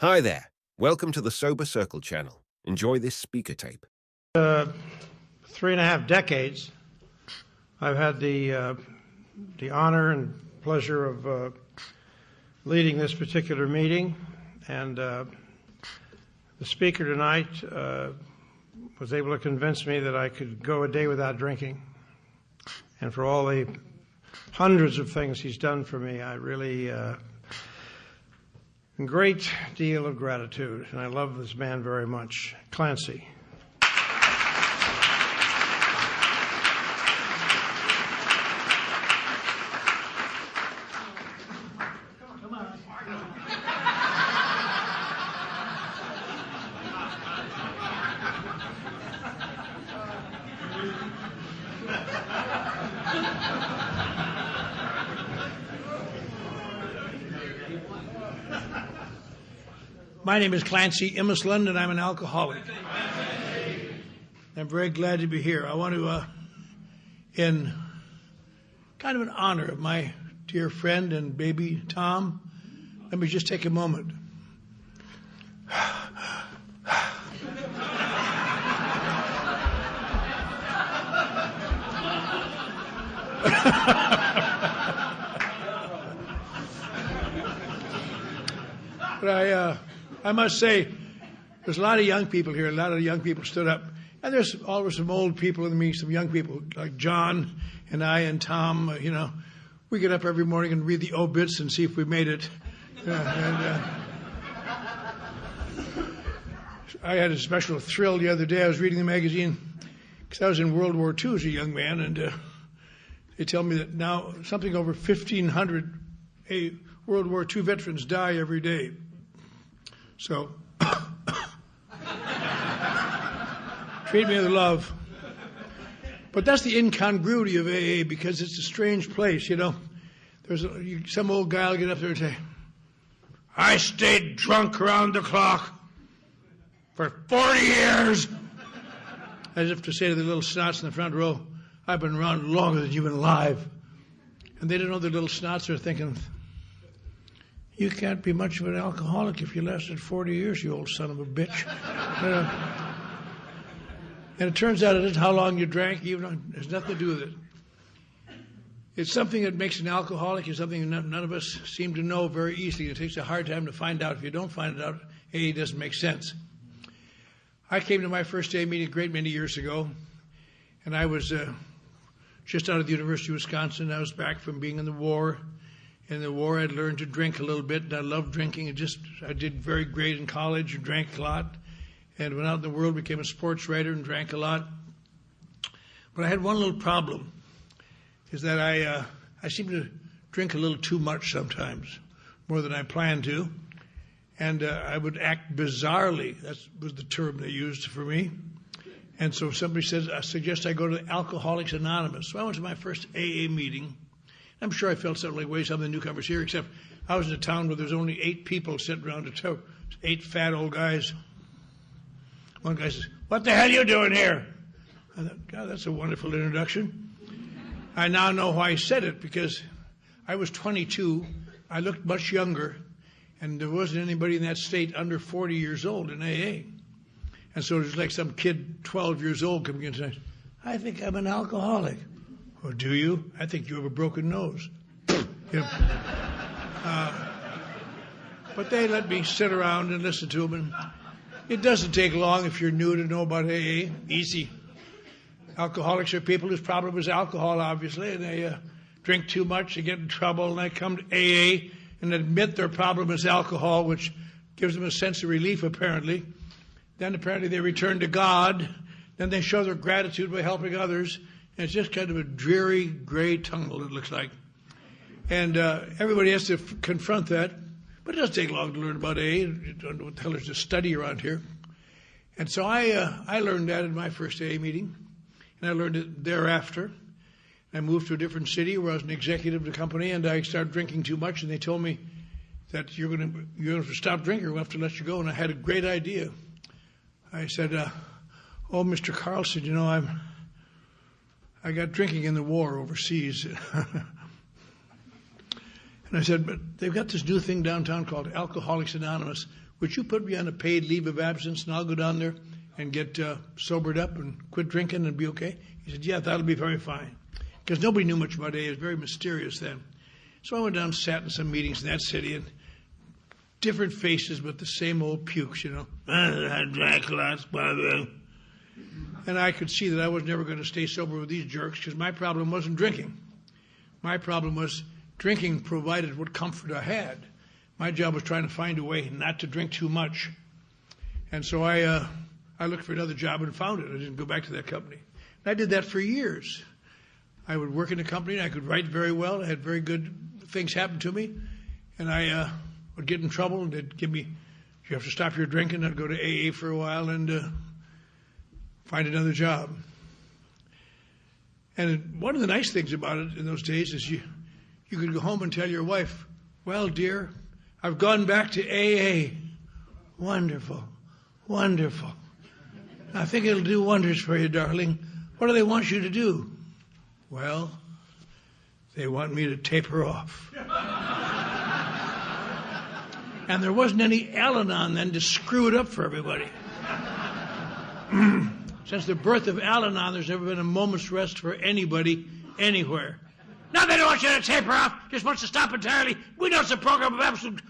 Hi there. Welcome to the SoberCircle channel. Enjoy this speaker tape. 3.5 decades, I've had the honor and pleasure of leading this particular meeting, and the speaker tonight was able to convince me that I could go a day without drinking. And for all the hundreds of things he's done for me, I really a great deal of gratitude, and I love this man very much. Clancy. My name is Clancy Imisland, and I'm an alcoholic. I'm very glad to be here. I want to, in kind of an honor of my dear friend and baby Tom, let me just take a moment. But I must say, there's a lot of young people here. A lot of young people stood up. And there's always some old people in the meeting, some young people like John and I and Tom. We get up every morning and read the obits and see if we made it. I had a special thrill the other day. I was reading the magazine because I was in World War II as a young man, and they tell me that now something over 1,500 World War II veterans die every day. So, treat me with love. But that's the incongruity of AA, because it's a strange place, There's some old guy will get up there and say, I stayed drunk around the clock for 40 years. As if to say to the little snots in the front row, I've been around longer than you've been alive. And they don't know the little snots are thinking, you can't be much of an alcoholic if you lasted 40 years, you old son of a bitch. And it turns out it isn't how long you drank, it has nothing to do with it. It's something that makes an alcoholic, is something none of us seem to know very easily. It takes a hard time to find out. If you don't find it out, AA doesn't make sense. I came to my first AA meeting a great many years ago, and I was just out of the University of Wisconsin. I was back from being in the war. In the war, I'd learned to drink a little bit, and I loved drinking. I did very great in college and drank a lot, and went out in the world, became a sports writer and drank a lot. But I had one little problem, is that I seemed to drink a little too much sometimes, more than I planned to, and I would act bizarrely. That was the term they used for me. And so somebody said, I suggest I go to Alcoholics Anonymous. So I went to my first AA meeting. I'm sure I felt something like some of the newcomers here, except I was in a town where there's only 8 people sitting around a table, 8 fat old guys. One guy says, what the hell are you doing here? I thought, God, that's a wonderful introduction. I now know why he said it, because I was 22, I looked much younger, and there wasn't anybody in that state under 40 years old in AA. And so it was like some kid 12 years old coming in and saying, I think I'm an alcoholic. Well, do you? I think you have a broken nose. But they let me sit around and listen to them. And it doesn't take long if you're new to know about AA. Easy. Alcoholics are people whose problem is alcohol, obviously, and they drink too much, they get in trouble, and they come to AA and admit their problem is alcohol, which gives them a sense of relief, apparently. Then apparently they return to God. Then they show their gratitude by helping others. And it's just kind of a dreary, gray tunnel, it looks like. And everybody has to confront that. But it doesn't take long to learn about AA. You don't know what the hell there's to study around here. And so I learned that in my first AA meeting. And I learned it thereafter. I moved to a different city where I was an executive of the company, and I started drinking too much. And they told me that you're going to stop drinking, we'll have to let you go. And I had a great idea. I said, oh, Mr. Carlson, I got drinking in the war overseas. And I said, but they've got this new thing downtown called Alcoholics Anonymous. would you put me on a paid leave of absence and I'll go down there and get sobered up and quit drinking and be okay? He said, yeah, that'll be very fine. Because nobody knew much about AA. It was very mysterious then. So I went down and sat in some meetings in that city, and different faces, but the same old pukes, you know. I drank lots, and I could see that I was never going to stay sober with these jerks because my problem wasn't drinking. My problem was drinking provided what comfort I had. My job was trying to find a way not to drink too much. And so I looked for another job and found it. I didn't go back to that company. And I did that for years. I would work in a company, and I could write very well. I had very good things happen to me. And I would get in trouble, and they'd give me, you have to stop your drinking. I'd go to AA for a while and find another job. And one of the nice things about it in those days is you could go home and tell your wife, well, dear, I've gone back to AA. Wonderful, wonderful. I think it'll do wonders for you, darling. What do they want you to do? Well, they want me to taper off. And there wasn't any Al-Anon then to screw it up for everybody. Since the birth of Al-Anon, there's never been a moment's rest for anybody, anywhere. Now they don't want you to taper off, just wants to stop entirely. We know it's a program of absolute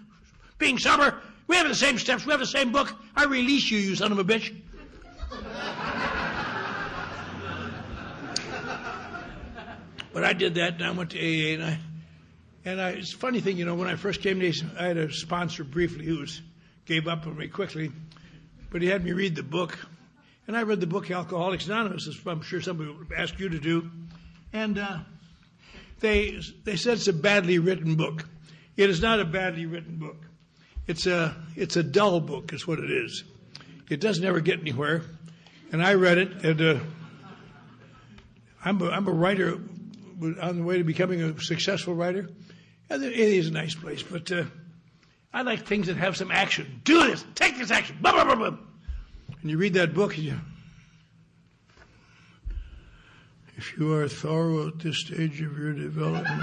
being sober. We have the same steps, we have the same book. I release you, you son of a bitch. But I did that, and I went to AA, and it's a funny thing, you know, when I first came to AA, I had a sponsor briefly who gave up on me quickly, but he had me read the book, and I read the book Alcoholics Anonymous, as I'm sure somebody would ask you to do, and they said it's a badly written book. It is not a badly written book. It's a dull book, is what it is. It doesn't ever get anywhere, and I read it, and I'm a writer on the way to becoming a successful writer. And it is a nice place, but I like things that have some action. Do this, take this action, blah, blah, blah, blah. And you read that book, and if you are thorough at this stage of your development,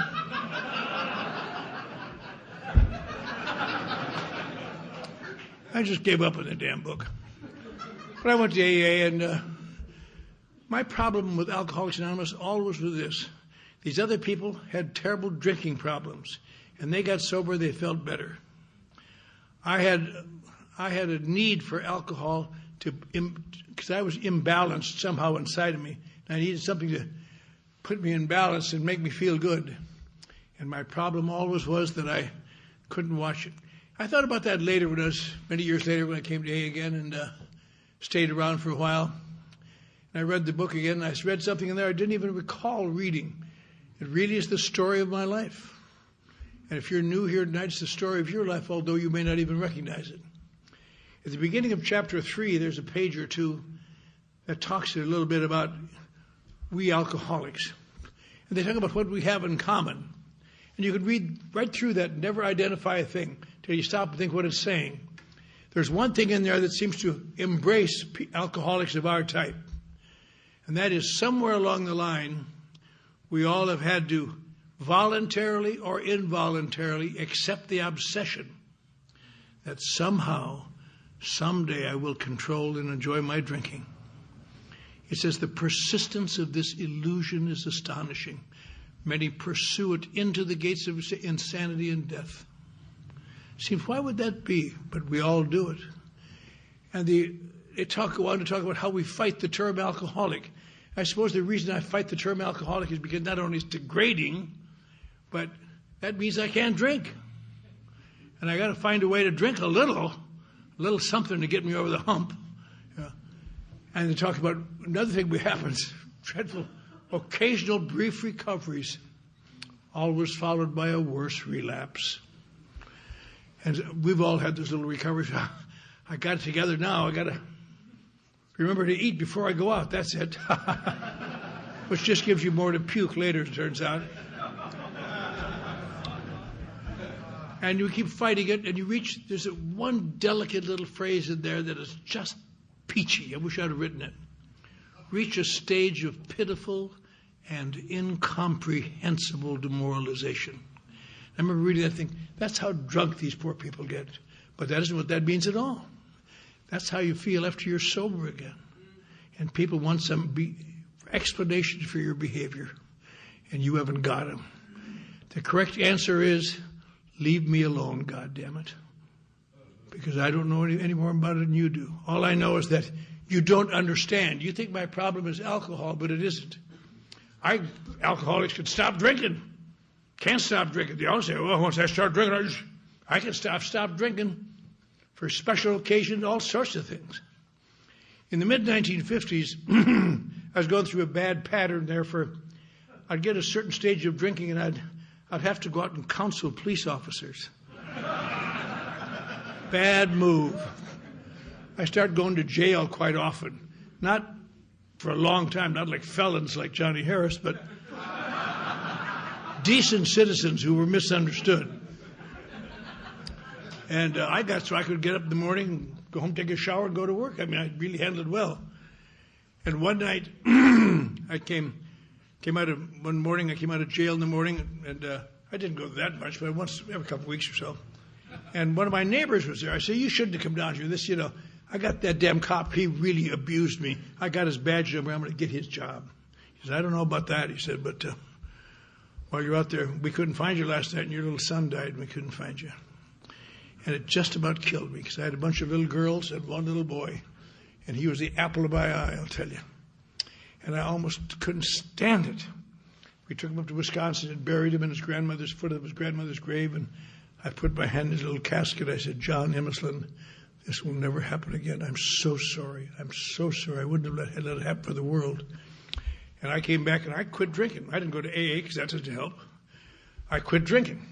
I just gave up on the damn book. But I went to AA, and my problem with Alcoholics Anonymous always was this. These other people had terrible drinking problems, and they got sober, they felt better. I had a need for alcohol because I was imbalanced somehow inside of me. I needed something to put me in balance and make me feel good. And my problem always was that I couldn't watch it. I thought about that later many years later when I came to AA again and stayed around for a while. And I read the book again, and I read something in there I didn't even recall reading. It really is the story of my life. And if you're new here tonight, it's the story of your life, although you may not even recognize it. At the beginning of chapter 3, there's a page or two that talks a little bit about we alcoholics. And they talk about what we have in common. And you could read right through that and never identify a thing till you stop and think what it's saying. There's one thing in there that seems to embrace alcoholics of our type. And that is somewhere along the line, we all have had to voluntarily or involuntarily accept the obsession that somehow, someday I will control and enjoy my drinking. It says the persistence of this illusion is astonishing. Many pursue it into the gates of insanity and death. Seems, why would that be? But we all do it. And they go on to talk about how we fight the term alcoholic. I suppose the reason I fight the term alcoholic is because not only it's degrading, but that means I can't drink. And I got to find a way to drink a little something to get me over the hump. Yeah. And they talk about another thing that happens, dreadful, occasional brief recoveries, always followed by a worse relapse. And we've all had those little recoveries. I got it together now. I got to remember to eat before I go out. That's it. Which just gives you more to puke later, it turns out. And you keep fighting it, and you reach, there's one delicate little phrase in there that is just peachy. I wish I'd have written it. Reach a stage of pitiful and incomprehensible demoralization. I remember reading that thing. That's how drunk these poor people get. But that isn't what that means at all. That's how you feel after you're sober again. And people want some explanations for your behavior, and you haven't got them. The correct answer is, leave me alone, goddammit. Because I don't know any more about it than you do. All I know is that you don't understand. You think my problem is alcohol, but it isn't. Alcoholics can stop drinking. Can't stop drinking. They all say, well, once I start drinking, I can stop drinking for special occasions, all sorts of things. In the mid-1950s, I was going through a bad pattern there I'd get a certain stage of drinking and I'd have to go out and counsel police officers. Bad move. I started going to jail quite often. Not for a long time, not like felons like Johnny Harris, but decent citizens who were misunderstood. And I got so I could get up in the morning, go home, take a shower, and go to work. I mean, I really handled it well. And one night, I came out of jail in the morning, and I didn't go that much, but once every couple of weeks or so. And one of my neighbors was there. I said, you shouldn't have come down here. I got that damn cop. He really abused me. I got his badge number. I'm going to get his job. He said, I don't know about that. He said, but while you're out there, we couldn't find you last night, and your little son died, and we couldn't find you. And it just about killed me, because I had a bunch of little girls and one little boy, and he was the apple of my eye, I'll tell you. And I almost couldn't stand it. We took him up to Wisconsin and buried him in his grandmother's foot of his grandmother's grave, and I put my hand in his little casket. I said, John Emerson, this will never happen again. I'm so sorry. I'm so sorry. I wouldn't have let it happen for the world. And I came back and I quit drinking. I didn't go to AA because that doesn't help. I quit drinking.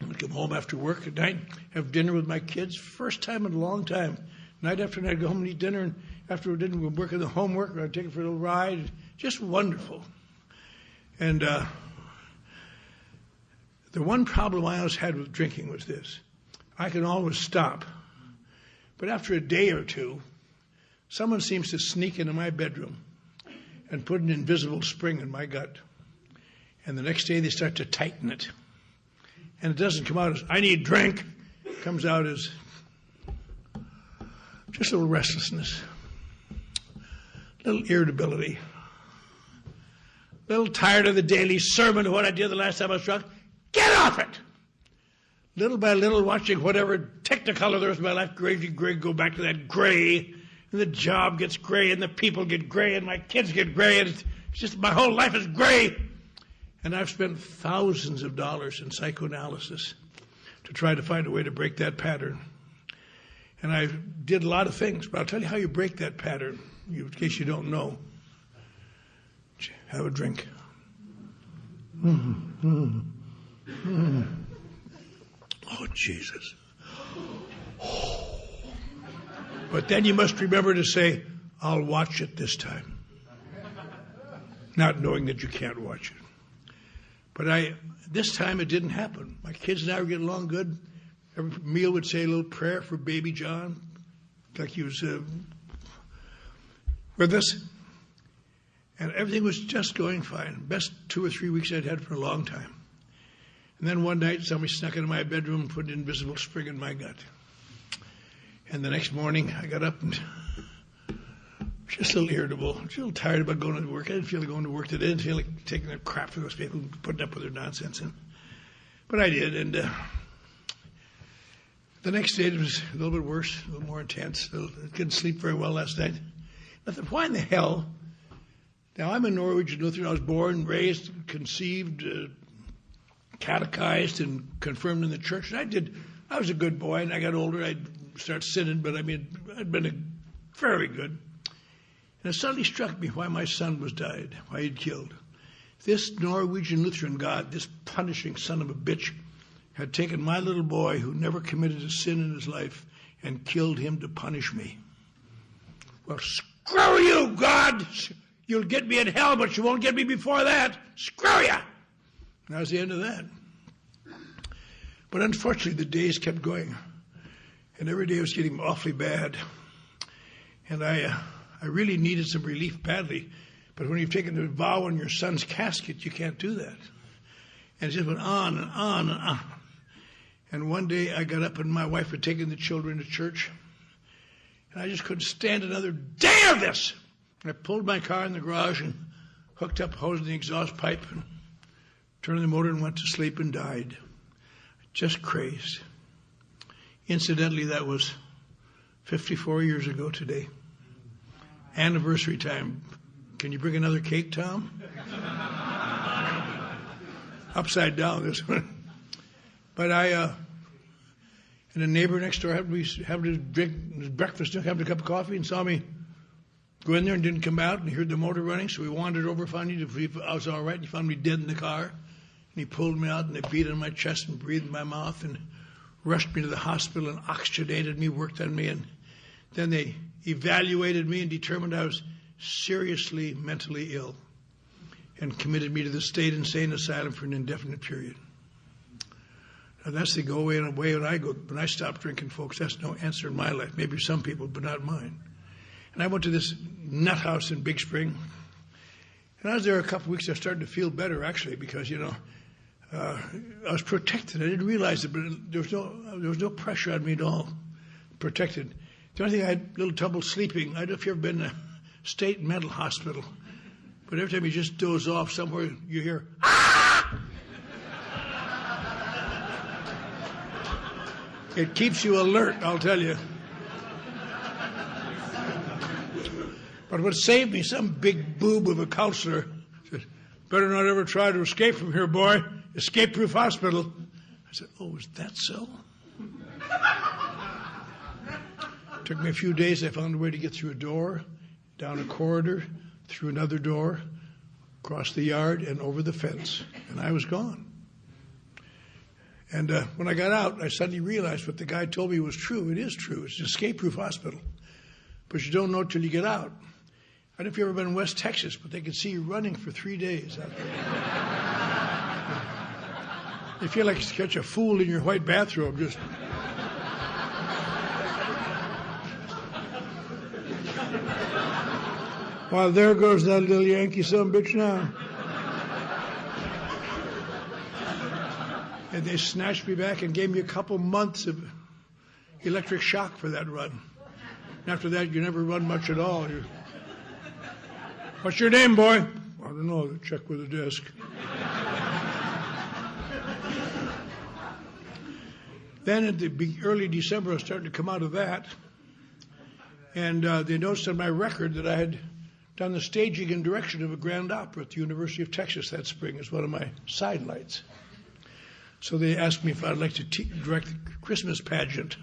I'd come home after work at night, have dinner with my kids, first time in a long time. Night after night, I'd go home and eat dinner, and after dinner, we'd work on the homework, or I'd take it for a little ride. Just wonderful. And the one problem I always had with drinking was this. I can always stop. But after a day or two, someone seems to sneak into my bedroom and put an invisible spring in my gut. And the next day, they start to tighten it. And it doesn't come out as, I need drink. It comes out as just a little restlessness, a little irritability, a little tired of the daily sermon of what I did the last time I was drunk. Get off it! Little by little, watching whatever technicolor there is in my life, gray, go back to that gray. And the job gets gray, and the people get gray, and my kids get gray, and it's just my whole life is gray. And I've spent thousands of dollars in psychoanalysis to try to find a way to break that pattern. And I did a lot of things, but I'll tell you how you break that pattern, in case you don't know. Have a drink. Oh, Jesus. But then you must remember to say, I'll watch it this time. Not knowing that you can't watch it. But this time it didn't happen. My kids and I were getting along good. Every meal would say a little prayer for baby John, like he was with us. And everything was just going fine. Best 2 or 3 weeks I'd had for a long time. And then one night somebody snuck into my bedroom and put an invisible spring in my gut. And the next morning I got up and just a little irritable, just a little tired about going to work. I didn't feel like going to work today. I didn't feel like taking that crap for those people, putting up with their nonsense. But I did, and the next day it was a little bit worse, a little more intense. I couldn't sleep very well last night. I thought, why in the hell? Now, I'm a Norwegian Lutheran. I was born, raised, conceived, catechized, and confirmed in the church. And I was a good boy, and I got older. I'd start sinning, but I mean, I'd been fairly good. And it suddenly struck me why my son was died, why he'd killed. This Norwegian Lutheran God, this punishing son of a bitch, had taken my little boy who never committed a sin in his life and killed him to punish me. Well, screw you, God! You'll get me in hell, but you won't get me before that. Screw you! And that was the end of that. But unfortunately, the days kept going. And every day was getting awfully bad. And I really needed some relief badly. But when you've taken the vow on your son's casket, you can't do that. And it just went on and on and on. And one day I got up and my wife had taken the children to church. And I just couldn't stand another day of this. And I pulled my car in the garage and hooked up hose in the exhaust pipe and turned the motor and went to sleep and died. Just crazed. Incidentally, that was 54 years ago today. Anniversary time. Can you bring another cake, Tom? Upside down, this one. But and a neighbor next door happened to drink his breakfast, having a cup of coffee, and saw me go in there and didn't come out, and he heard the motor running, so he wandered over, found me, if I was all right, and he found me dead in the car. And he pulled me out, and they beat on my chest and breathed in my mouth and rushed me to the hospital and oxygenated me, worked on me, and then they evaluated me and determined I was seriously mentally ill and committed me to the state insane asylum for an indefinite period. Now that's the go away when I stop drinking, folks. That's no answer in my life. Maybe some people, but not mine. And I went to this nut house in Big Spring. And I was there a couple of weeks. I started to feel better, actually, because, I was protected. I didn't realize it, but there was no pressure on me at all. Protected. The only thing I had a little trouble sleeping. I don't know if you've ever been in a state mental hospital, but every time you just doze off somewhere, you hear, ah! It keeps you alert, I'll tell you. But what saved me, some big boob of a counselor said, better not ever try to escape from here, boy. Escape-proof hospital. I said, oh, is that so? Took me a few days. I found a way to get through a door, down a corridor, through another door, across the yard, and over the fence. And I was gone. And when I got out, I suddenly realized what the guy told me was true. It is true. It's an escape-proof hospital. But you don't know till you get out. I don't know if you've ever been in West Texas, but they can see you running for 3 days out there. You feel like you catch a fool in your white bathrobe. Just. Well, there goes that little Yankee son of a bitch now. And they snatched me back and gave me a couple months of electric shock for that run. And after that, you never run much at all. What's your name, boy? I don't know. Check with the desk. Then in the early December, I was starting to come out of that. And they noticed on my record that I had done the staging and direction of a grand opera at the University of Texas that spring as one of my sidelights. So they asked me if I'd like to direct the Christmas pageant.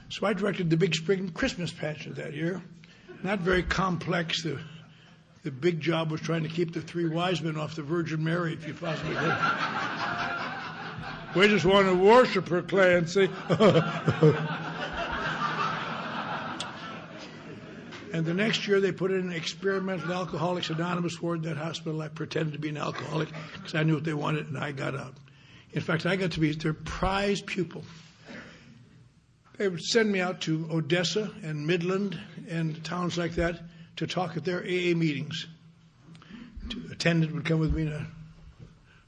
So I directed the Big Spring Christmas pageant that year. Not very complex. The big job was trying to keep the 3 wise men off the Virgin Mary, if you possibly could. We just want to worship her, Clancy. And the next year they put in an experimental Alcoholics Anonymous ward in that hospital. I pretended to be an alcoholic because I knew what they wanted, and I got out. In fact, I got to be their prize pupil. They would send me out to Odessa and Midland and towns like that to talk at their AA meetings. The attendant would come with me to,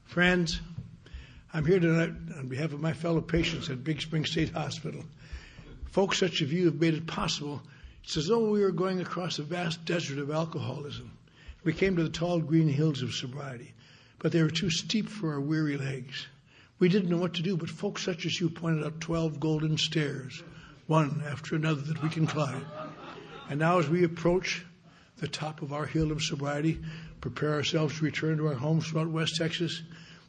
friends, I'm here tonight on behalf of my fellow patients at Big Spring State Hospital. Folks such as you have made it possible. It's as though we were going across a vast desert of alcoholism. We came to the tall green hills of sobriety, but they were too steep for our weary legs. We didn't know what to do, but folks such as you pointed out 12 golden stairs, one after another that we can climb. And now as we approach the top of our hill of sobriety, prepare ourselves to return to our homes throughout West Texas,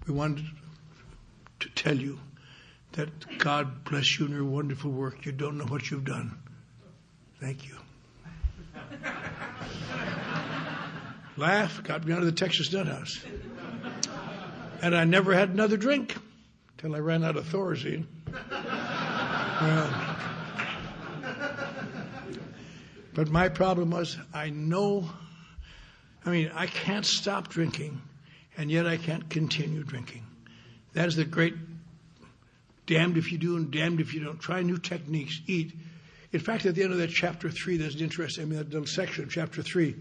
we wanted to tell you that God bless you in your wonderful work. You don't know what you've done. Thank you. Laugh got me out of the Texas Nut House. And I never had another drink till I ran out of Thorazine. But my problem was I can't stop drinking, and yet I can't continue drinking. That is the great damned if you do and damned if you don't. Try new techniques, eat. In fact, at the end of that chapter 3, there's an interesting, that little section of chapter 3,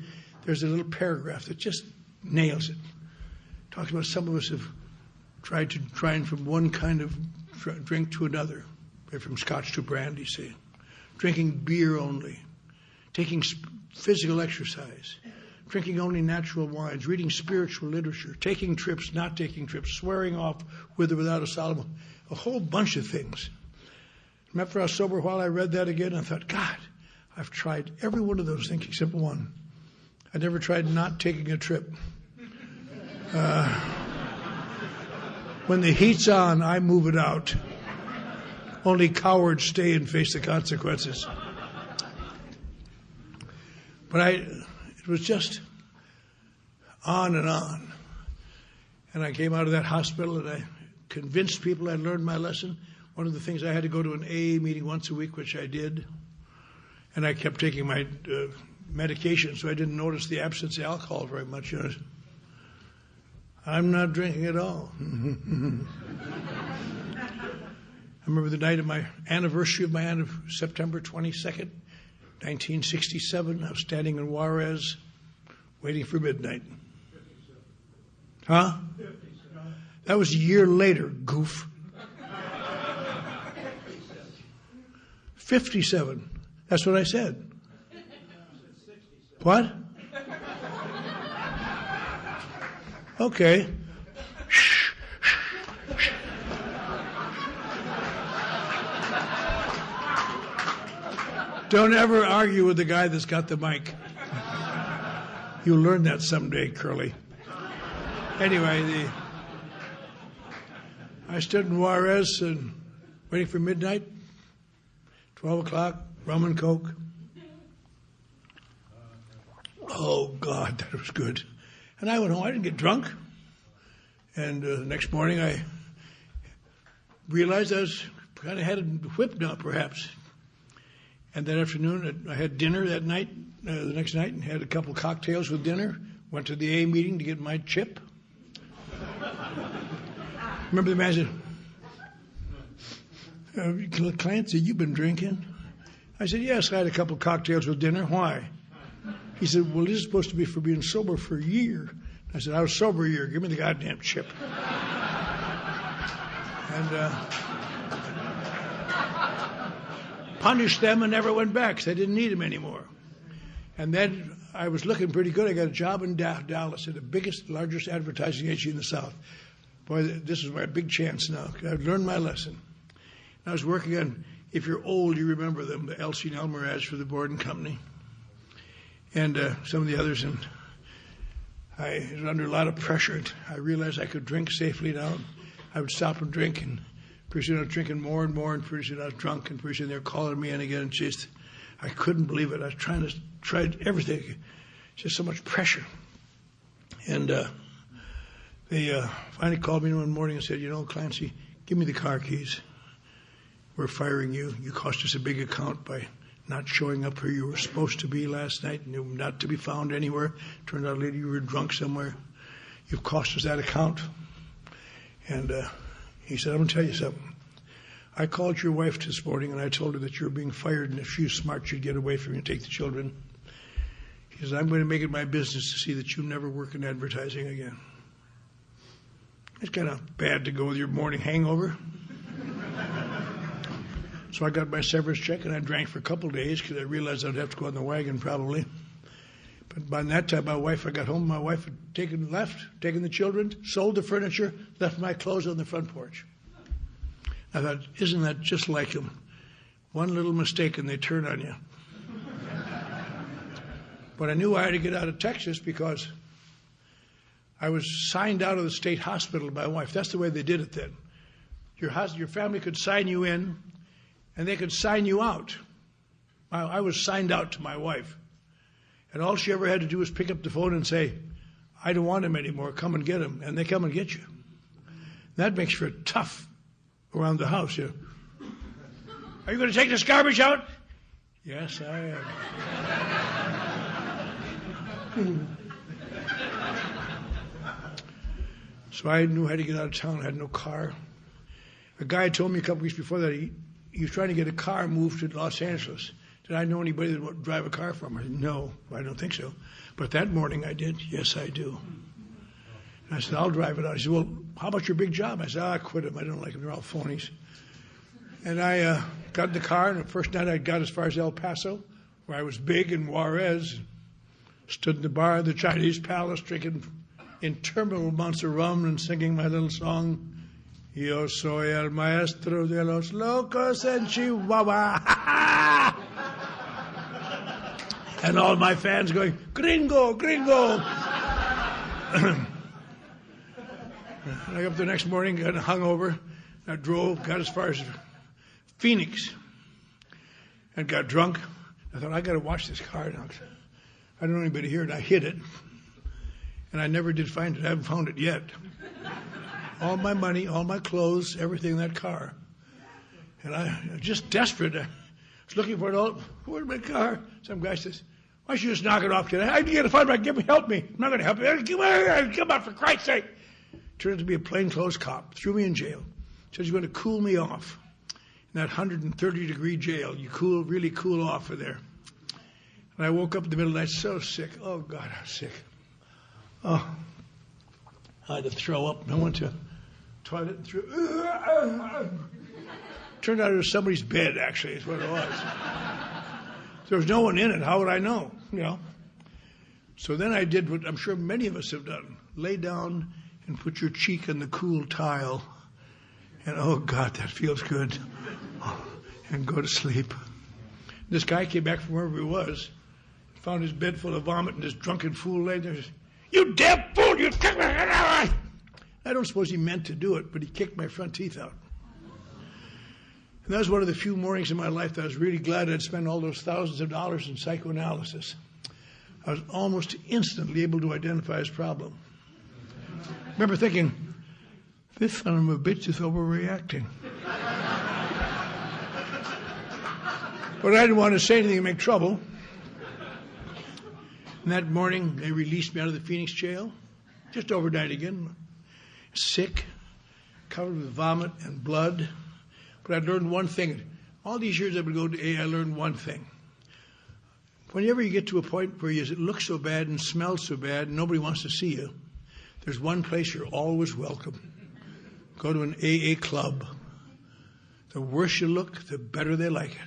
there's a little paragraph that just nails it. Talks about some of us have tried from one kind of drink to another, from scotch to brandy, say, drinking beer only, taking physical exercise, drinking only natural wines, reading spiritual literature, taking trips, not taking trips, swearing off with or without a solemn, a whole bunch of things. After I was sober a while, I read that again, and I thought, God, I've tried every one of those things except one. I never tried not taking a trip. When the heat's on, I move it out. Only cowards stay and face the consequences. But it was just on and on. And I came out of that hospital and I convinced people I'd learned my lesson. One of the things, I had to go to an AA meeting once a week, which I did. And I kept taking my medication, so I didn't notice the absence of alcohol very much. You know. I'm not drinking at all. I remember the night of my anniversary of September 22nd, 1967. I was standing in Juarez, waiting for midnight. Huh? That was a year later, goof. 57. That's what I said. What? Okay. Don't ever argue with the guy that's got the mic. You'll learn that someday, Curly. Anyway, I stood in Juarez and waiting for midnight, 12 o'clock, rum and Coke. Oh, God, that was good. And I went home. I didn't get drunk. And the next morning I realized I was kind of headed whipped now, perhaps. And that afternoon, I had dinner that night, the next night, and had a couple cocktails with dinner. Went to the AA meeting to get my chip. Remember the man said, Clancy, you've been drinking? I said, yes, I had a couple cocktails with dinner. Why? He said, well, this is supposed to be for being sober for a year. I said, I was sober a year. Give me the goddamn chip. And punished them and never went back because I didn't need them anymore. And then I was looking pretty good. I got a job in Dallas at the biggest, largest advertising agency in the South. Boy, this is my big chance now. I've learned my lesson. I was working on, if you're old, you remember them, the Elsie and Elmer ads for the Borden Company. And some of the others. And I was under a lot of pressure. I realized I could drink safely now. I would stop and drink, and pretty soon I was drinking more and more, and pretty soon I was drunk, and pretty soon they were calling me in again. And just, I couldn't believe it. I was tried everything. Just so much pressure. And they finally called me one morning and said, you know, Clancy, give me the car keys. We're firing you. You cost us a big account by not showing up where you were supposed to be last night, and you were not to be found anywhere. Turned out later you were drunk somewhere. You've cost us that account. And he said, I'm going to tell you something. I called your wife this morning, and I told her that you were being fired, and if she was smart, she'd get away from you and take the children. He said, I'm going to make it my business to see that you never work in advertising again. It's kind of bad to go with your morning hangover. So I got my severance check, and I drank for a couple of days because I realized I'd have to go on the wagon probably. But by that time, I got home. My wife had taken the children, sold the furniture, left my clothes on the front porch. I thought, isn't that just like them? One little mistake and they turn on you. But I knew I had to get out of Texas because I was signed out of the state hospital by my wife. That's the way they did it then. Your family could sign you in, and they could sign you out. I was signed out to my wife. And all she ever had to do was pick up the phone and say, I don't want him anymore, come and get him. And they come and get you. That makes for tough around the house. You know. Are you going to take this garbage out? Yes, I am. So I knew how to get out of town. I had no car. A guy told me a couple weeks before that he was trying to get a car moved to Los Angeles. Did I know anybody that would drive a car for him? I said, no, I don't think so. But that morning I did. Yes, I do. And I said, I'll drive it out. He said, well, how about your big job? I said, I quit them. I don't like them. They're all phonies. And I got in the car, and the first night I got as far as El Paso, where I was big in Juarez, stood in the bar of the Chinese Palace drinking interminable amounts of rum and singing my little song, Yo soy el maestro de los locos en Chihuahua. And all my fans going, gringo, gringo. I got up the next morning, got hungover. I drove, got as far as Phoenix, and got drunk. I thought, I got to watch this car now. I don't know anybody here, and I hid it. And I never did find it. I haven't found it yet. All my money, all my clothes, everything in that car. And I was just desperate. I was looking for it all. Where's my car? Some guy says, why don't you just knock it off today? I can't find it. Help me. I'm not going to help you. Come on, for Christ's sake. Turned out to be a plainclothes cop. Threw me in jail. Said he's going to cool me off. In that 130-degree jail, you really cool off in there. And I woke up in the middle of the night so sick. Oh, God, I was sick. Oh, I had to throw up. I went to the toilet and threw. Turned out it was somebody's bed, actually, is what it was. There was no one in it. How would I know? So then I did what I'm sure many of us have done. Lay down and put your cheek on the cool tile. And, oh, God, that feels good. And go to sleep. This guy came back from wherever he was, found his bed full of vomit, and this drunken fool lay there. You damn fool! You kicked me! I don't suppose he meant to do it, but he kicked my front teeth out. And that was one of the few mornings in my life that I was really glad I'd spent all those thousands of dollars in psychoanalysis. I was almost instantly able to identify his problem. I remember thinking, this son of a bitch is overreacting. But I didn't want to say anything to make trouble. And that morning, they released me out of the Phoenix jail, just overnight again, sick, covered with vomit and blood. But I learned one thing. All these years I've been going to AA, I learned one thing. Whenever you get to a point where you look so bad and smell so bad and nobody wants to see you, there's one place you're always welcome. Go to an AA club. The worse you look, the better they like it.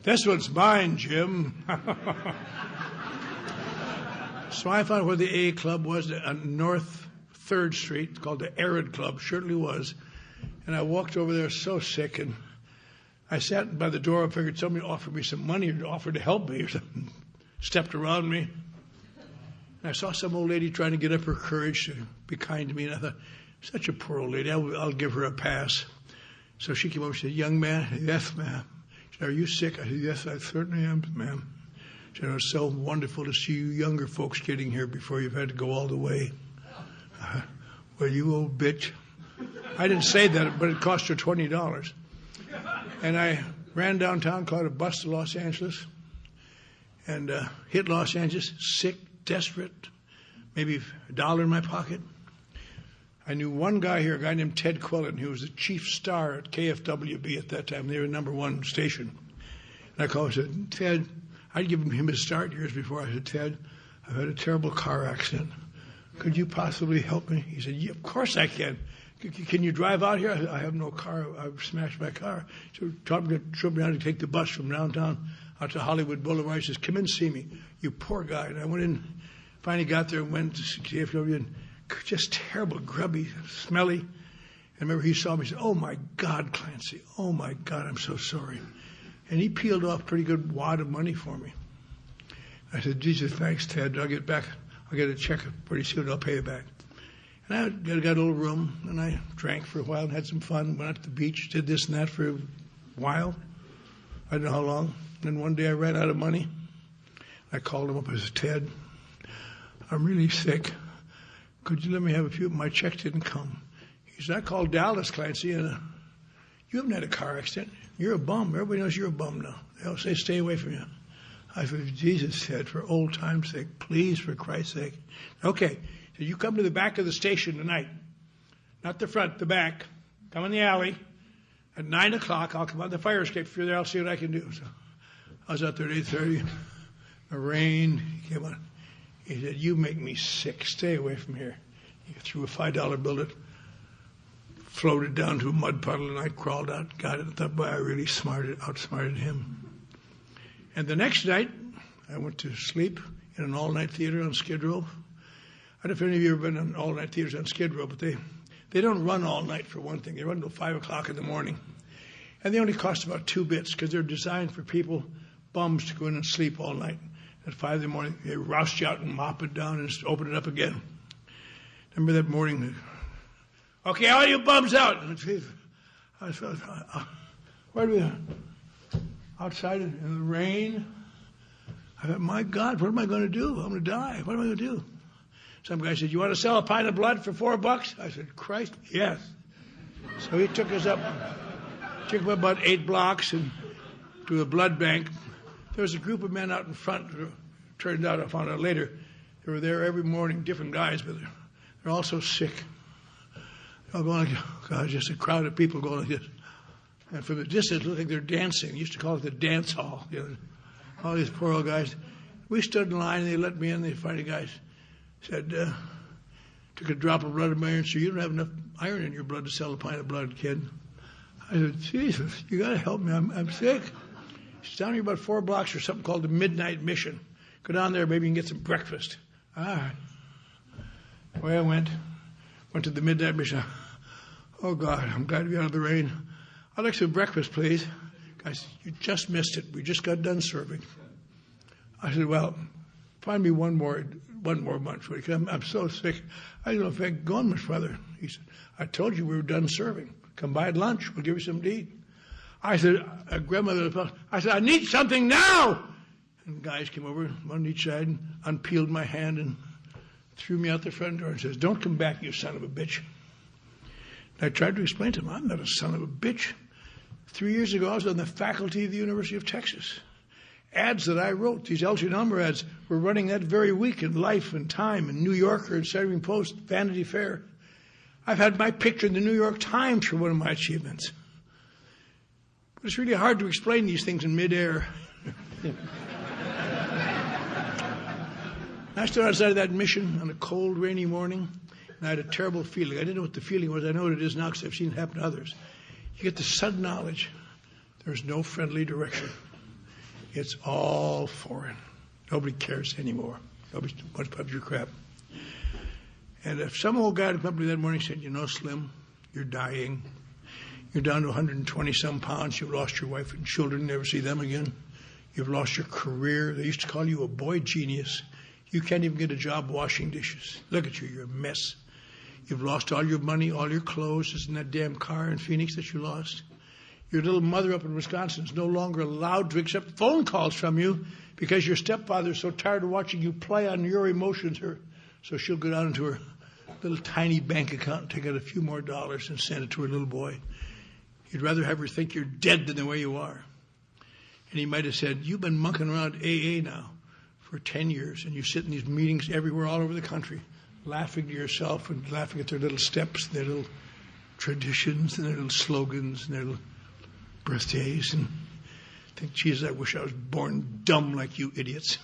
This one's mine, Jim. So I found where the AA club was on North 3rd Street. It's called the Arid Club. Certainly was. And I walked over there so sick, and I sat by the door. I figured somebody offered me some money or offered to help me or something. Stepped around me. And I saw some old lady trying to get up her courage to be kind to me. And I thought, such a poor old lady. I'll give her a pass. So she came over and said, young man. I said, yes, ma'am. She said, are you sick? I said, yes, I certainly am, ma'am. She said, it was so wonderful to see you younger folks getting here before you've had to go all the way. Well, you old bitch. I didn't say that, but it cost her $20. And I ran downtown, caught a bus to Los Angeles, and hit Los Angeles, sick, desperate, maybe $1 in my pocket. I knew one guy here, a guy named Ted Quillen, who was the chief star at KFWB at that time. They were the #1 station. And I called and said, Ted, I'd given him his start years before. I said, Ted, I've had a terrible car accident. Could you possibly help me? He said, yeah, of course I can. Can you drive out here? I have no car. I've smashed my car. So Tom drove me out to take the bus from downtown out to Hollywood Boulevard. He says, come in and see me. You poor guy. And I went in, finally got there and went to KFW, and just terrible, grubby, smelly. And I remember he saw me and said, oh, my God, Clancy. Oh, my God, I'm so sorry. And he peeled off a pretty good wad of money for me. I said, Jesus, thanks, Ted. I'll get a check pretty soon. I'll pay you back. And I got a little room, and I drank for a while and had some fun. Went out to the beach, did this and that for a while. I don't know how long. And one day I ran out of money. I called him up. I said, Ted, I'm really sick. Could you let me have a few? My check didn't come. He said, I called Dallas, Clancy, and you haven't had a car accident. You're a bum. Everybody knows you're a bum now. They all say, stay away from you. I said, Jesus said, for old time's sake, please, for Christ's sake. Okay. So you come to the back of the station tonight. Not the front, the back. Come in the alley. At 9 o'clock, I'll come on the fire escape. If you're there, I'll see what I can do. So I was out there at 8:30. The rain. He came on. He said, you make me sick. Stay away from here. He threw a $5 bill that floated down to a mud puddle, and I crawled out, got it, and thought, boy, I really outsmarted him. And the next night, I went to sleep in an all-night theater on Skid Row. I don't know if any of you have ever been in all-night theaters on Skid Row, but they don't run all night, for one thing. They run until 5 o'clock in the morning. And they only cost about 2 bits because they're designed for people, bums, to go in and sleep all night. At 5 in the morning, they roust you out and mop it down and open it up again. Remember that morning? Okay, all you bums out. I felt, where do we? Outside in the rain. I thought, my God, what am I going to do? I'm going to die. What am I going to do? Some guy said, you want to sell a pint of blood for $4? I said, Christ, yes. So he took us up about 8 blocks and to a blood bank. There was a group of men out in front. Turned out, I found out later, they were there every morning, different guys, but they're all so sick. They're all going like, oh God, just a crowd of people going like this. And from the distance, it looked like they're dancing. They used to call it the dance hall. You know, all these poor old guys. We stood in line, and they let me in. They finally guys said, took a drop of blood in my urine, so you don't have enough iron in your blood to sell a pint of blood, kid. I said, Jesus, you got to help me. I'm sick. It's down here about 4 blocks or something called the Midnight Mission. Go down there, maybe you can get some breakfast. All right. Away I went to the Midnight Mission. Oh, God, I'm glad to be out of the rain. I'd like some breakfast, please. Guys, you just missed it. We just got done serving. I said, well, find me one more munch. I'm so sick. I don't know if I can go on much further. He said, I told you we were done serving. Come by at lunch. We'll give you something to eat. I said, grandmother, I said, I need something now. And guys came over, one on each side, and unpeeled my hand and threw me out the front door and says, don't come back, you son of a bitch. And I tried to explain to him, I'm not a son of a bitch. 3 years ago, I was on the faculty of the University of Texas. Ads that I wrote, these Elgin Elmer ads, were running that very week in Life and Time and New Yorker and Saturday Evening Post, Vanity Fair. I've had my picture in the New York Times for one of my achievements. But it's really hard to explain these things in midair. I stood outside of that mission on a cold, rainy morning, and I had a terrible feeling. I didn't know what the feeling was. I know what it is now because I've seen it happen to others. You get the sudden knowledge there's no friendly direction. It's all foreign. Nobody cares anymore. Nobody wants to put your crap. And if some old guy at the company that morning said, you know, Slim, you're dying. You're down to 120-some pounds. You've lost your wife and children. Never see them again. You've lost your career. They used to call you a boy genius. You can't even get a job washing dishes. Look at you. You're a mess. You've lost all your money, all your clothes. Isn't that damn car in Phoenix that you lost? Your little mother up in Wisconsin is no longer allowed to accept phone calls from you because your stepfather is so tired of watching you play on your emotions. So she'll go down into her little tiny bank account and take out a few more dollars and send it to her little boy. You'd rather have her think you're dead than the way you are. And he might have said, you've been monkeying around AA now for 10 years, and you sit in these meetings everywhere all over the country, laughing to yourself and laughing at their little steps, their little traditions, and their little slogans, and their little birthdays, and think, Jesus, I wish I was born dumb like you idiots.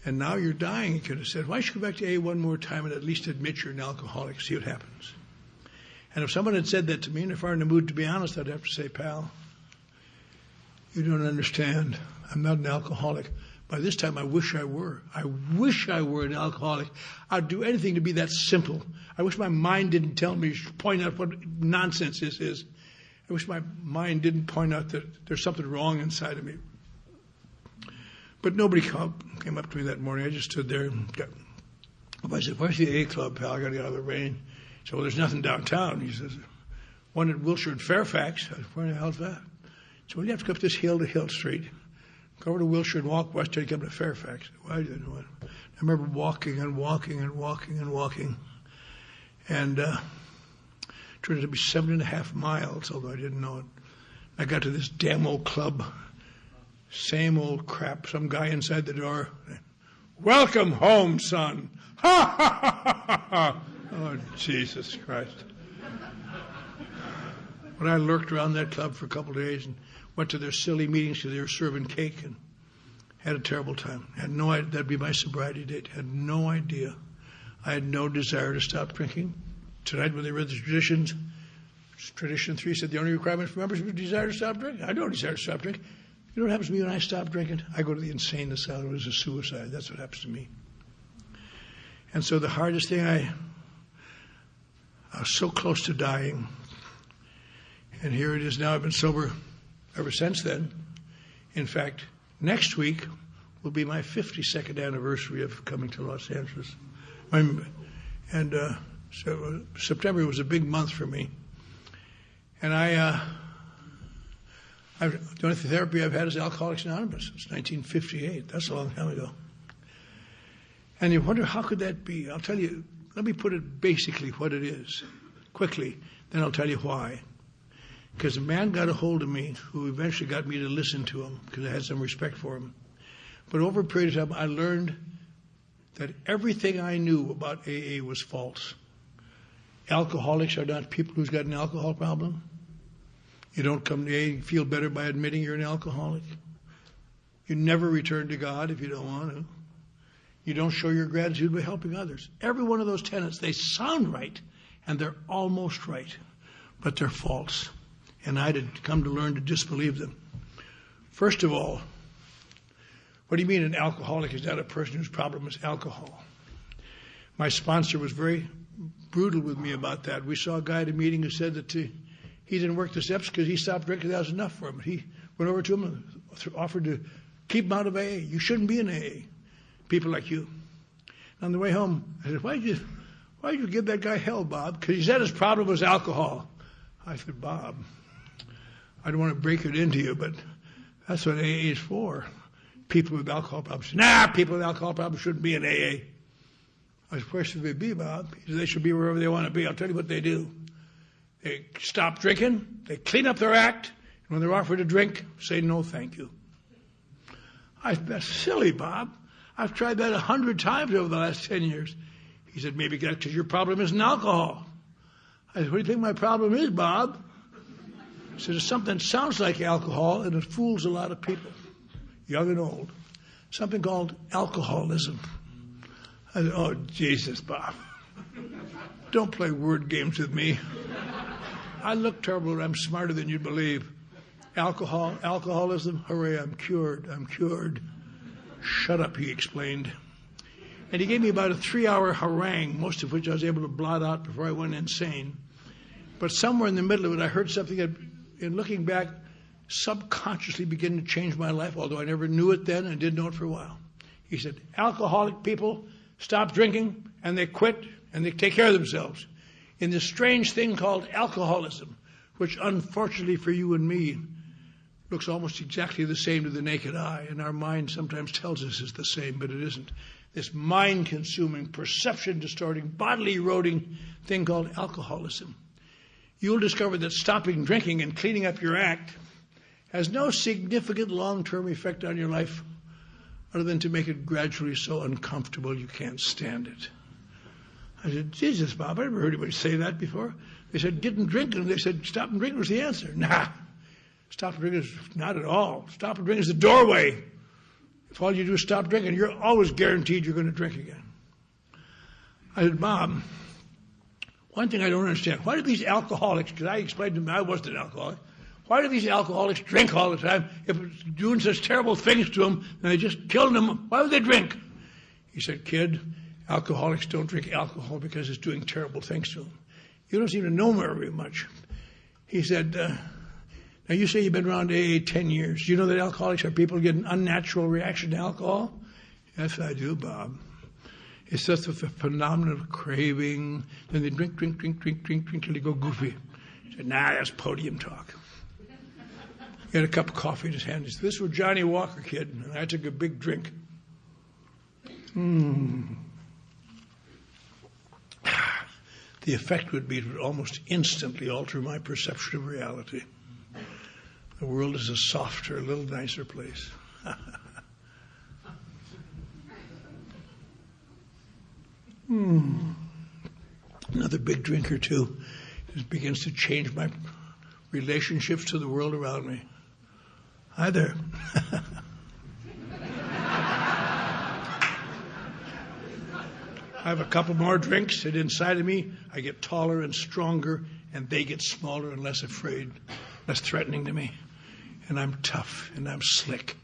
And now you're dying. You could have said, why don't you go back to AA one more time and at least admit you're an alcoholic, see what happens. And if someone had said that to me, and if I were in the mood to be honest, I'd have to say, pal, you don't understand. I'm not an alcoholic. By this time, I wish I were. I wish I were an alcoholic. I'd do anything to be that simple. I wish my mind didn't tell me, point out what nonsense this is. I wish my mind didn't point out that there's something wrong inside of me. But nobody came up to me that morning. I just stood there. I said, where's the A club, pal? I got to get out of the rain. He said, well, there's nothing downtown. He says, one at Wilshire and Fairfax. I said, where the hell's that? So well, you have to go up this hill to Hill Street, go over to Wilshire and walk west till you come to Fairfax. Well, I didn't know it. I remember walking and walking and walking and walking. And it turned out to be 7.5 miles, although I didn't know it. I got to this damn old club. Same old crap. Some guy inside the door. Welcome home, son. Ha, ha, ha, ha, ha. Oh, Jesus Christ. When I lurked around that club for a couple of days and went to their silly meetings because they were serving cake and had a terrible time. Had no idea. That'd be my sobriety date. Had no idea I had no desire to stop drinking. Tonight when they read the traditions, Tradition 3 said the only requirement for members was desire to stop drinking. I don't desire to stop drinking. You know what happens to me when I stop drinking? I go to the insane asylum. It was a suicide. That's what happens to me. And so the hardest thing, I was so close to dying. And here it is now. I've been sober ever since then. In fact, next week will be my 52nd anniversary of coming to Los Angeles. So September was a big month for me. And the only therapy I've had is Alcoholics Anonymous. It's 1958. That's a long time ago. And you wonder, how could that be? I'll tell you, let me put it basically what it is, quickly, then I'll tell you why. Because a man got a hold of me who eventually got me to listen to him because I had some respect for him. But over a period of time, I learned that everything I knew about AA was false. Alcoholics are not people who's got an alcohol problem. You don't come to AA and feel better by admitting you're an alcoholic. You never return to God if you don't want to. You don't show your gratitude by helping others. Every one of those tenets, they sound right, and they're almost right, but they're false. And I had come to learn to disbelieve them. First of all, what do you mean an alcoholic is not a person whose problem is alcohol? My sponsor was very brutal with me about that. We saw a guy at a meeting who said that he didn't work the steps because he stopped drinking. That was enough for him. He went over to him and offered to keep him out of AA. You shouldn't be in AA. People like you. And on the way home, I said, why did you give that guy hell, Bob? Because he said his problem was alcohol. I said, Bob, I don't want to break it into you, but that's what AA is for. People with alcohol problems. People with alcohol problems shouldn't be in AA. I said, where should they be, Bob? He said, they should be wherever they want to be. I'll tell you what they do. They stop drinking, they clean up their act, and when they're offered a drink, say no thank you. I said, that's silly, Bob. I've tried that 100 times over the last 10 years. He said, maybe that's because your problem isn't alcohol. I said, what do you think my problem is, Bob? He said, it's something that sounds like alcohol, and it fools a lot of people, young and old. Something called alcoholism. I said, oh, Jesus, Bob. Don't play word games with me. I look terrible, and I'm smarter than you'd believe. Alcoholism, hooray, I'm cured. Shut up, he explained. And he gave me about a 3-hour harangue, most of which I was able to blot out before I went insane. But somewhere in the middle of it, I heard something that, in looking back, subconsciously began to change my life, although I never knew it then and didn't know it for a while. He said, alcoholic people stop drinking, and they quit, and they take care of themselves. In this strange thing called alcoholism, which unfortunately for you and me looks almost exactly the same to the naked eye, and our mind sometimes tells us it's the same, but it isn't. This mind-consuming, perception-distorting, bodily-eroding thing called alcoholism. You'll discover that stopping drinking and cleaning up your act has no significant long-term effect on your life other than to make it gradually so uncomfortable you can't stand it. I said, Jesus, Bob, I never heard anybody say that before. They said, get and drink, and they said, stopping drinking was the answer. Nah, stopping drinking is not at all. Stopping drinking is the doorway. If all you do is stop drinking, you're always guaranteed you're going to drink again. I said, Bob, one thing I don't understand, why do these alcoholics, because I explained to them I wasn't an alcoholic, why do these alcoholics drink all the time? If it's doing such terrible things to them, and they just killing them, why would they drink? He said, kid, alcoholics don't drink alcohol because it's doing terrible things to them. You don't seem to know me very much. He said, now you say you've been around AA 10 years. Do you know that alcoholics are people who get an unnatural reaction to alcohol? Yes, I do, Bob. It's just with the phenomenon of craving. Then they drink till they go goofy. He said, nah, that's podium talk. He had a cup of coffee in his hand. He said, this was Johnny Walker, kid. And I took a big drink. The effect would be it would almost instantly alter my perception of reality. The world is a softer, a little nicer place. Another big drink or two. It begins to change my relationships to the world around me. Hi there. I have a couple more drinks, and inside of me, I get taller and stronger, and they get smaller and less afraid, less threatening to me. And I'm tough, and I'm slick.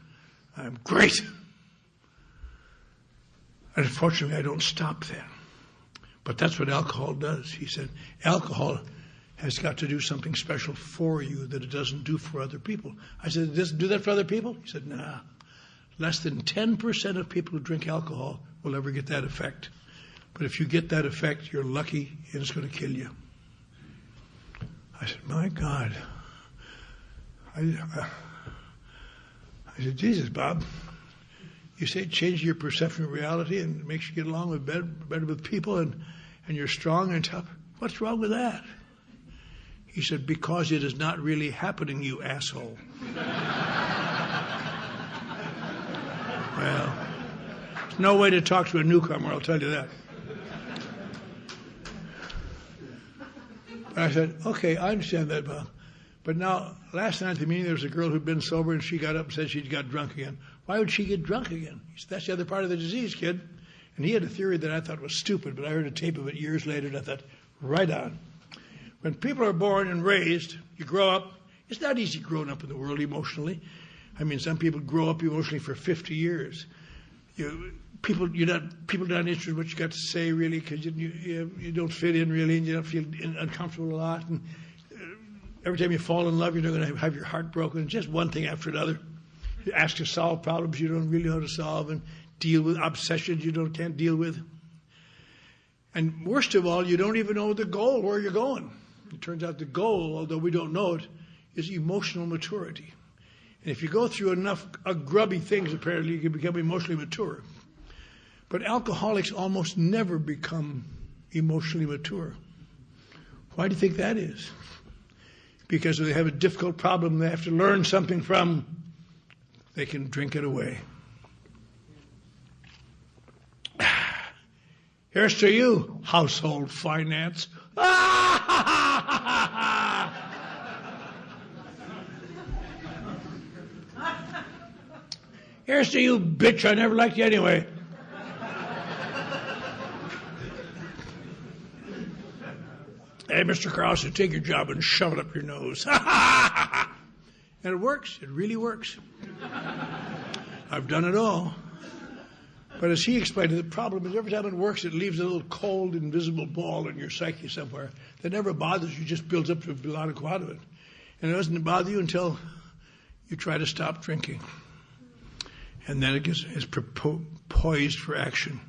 I'm great. And unfortunately, I don't stop then. But that's what alcohol does. He said, alcohol has got to do something special for you that it doesn't do for other people. I said, does it do that for other people? He said, nah. Less than 10% of people who drink alcohol will ever get that effect. But if you get that effect, you're lucky, and it's going to kill you. I said, my God. I said, Jesus, Bob, you say it changes your perception of reality and makes you get along with better with people, and you're strong and tough. What's wrong with that? He said, because it is not really happening, you asshole. Well, there's no way to talk to a newcomer, I'll tell you that. But I said, okay, I understand that, Bob. But now, last night at the meeting, there was a girl who'd been sober, and she got up and said she got drunk again. Why would she get drunk again? He said, that's the other part of the disease, kid. And he had a theory that I thought was stupid, but I heard a tape of it years later, and I thought, right on. When people are born and raised, you grow up. It's not easy growing up in the world emotionally. I mean, some people grow up emotionally for 50 years. People not interested in what you got to say, really, because you don't fit in, really, and you don't feel uncomfortable a lot. And every time you fall in love, you're going to have your heart broken. Just one thing after another. You ask to solve problems you don't really know how to solve, and deal with obsessions you can't deal with. And worst of all, you don't even know the goal, where you're going. It turns out the goal, although we don't know it, is emotional maturity. And if you go through enough grubby things, apparently, you can become emotionally mature. But alcoholics almost never become emotionally mature. Why do you think that is? Because if they have a difficult problem they have to learn something from, they can drink it away. Here's to you, household finance. Here's to you, bitch, I never liked you anyway. Hey, Mr. Krause, take your job and shove it up your nose. And it works. It really works. I've done it all. But as he explained, the problem is every time it works, it leaves a little cold, invisible ball in your psyche somewhere that never bothers you, just builds up to a lot of out of it. And it doesn't bother you until you try to stop drinking. And then it is poised for action.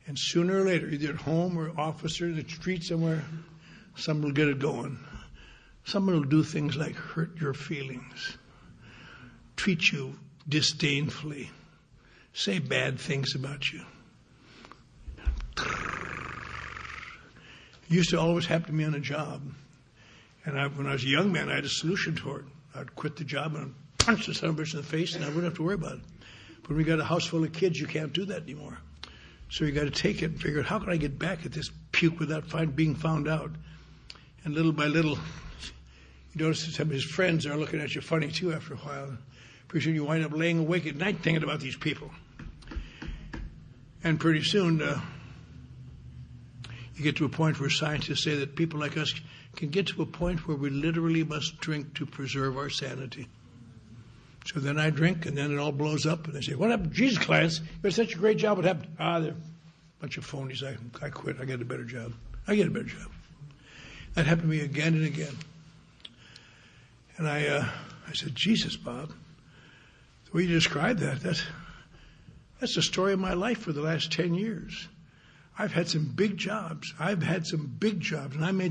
And sooner or later, either at home or office or in the street somewhere, someone will get it going. Someone will do things like hurt your feelings, treat you disdainfully, say bad things about you. It used to always happen to me on a job. And when I was a young man, I had a solution to it. I'd quit the job and punch the son of a bitch in the face, and I wouldn't have to worry about it. But when we got a house full of kids, you can't do that anymore. So you got to take it and figure out, how can I get back at this puke without being found out? And little by little, you notice that some of his friends are looking at you funny too after a while. Pretty soon you wind up laying awake at night thinking about these people. And pretty soon you get to a point where scientists say that people like us can get to a point where we literally must drink to preserve our sanity. So then I drink, and then it all blows up, and they say, what happened? Jesus, Clancy, you did such a great job. What happened? They're a bunch of phonies. I quit. I get a better job. That happened to me again and again. And I said, Jesus, Bob, the way you described that's the story of my life for the last 10 years. I've had some big jobs. and I made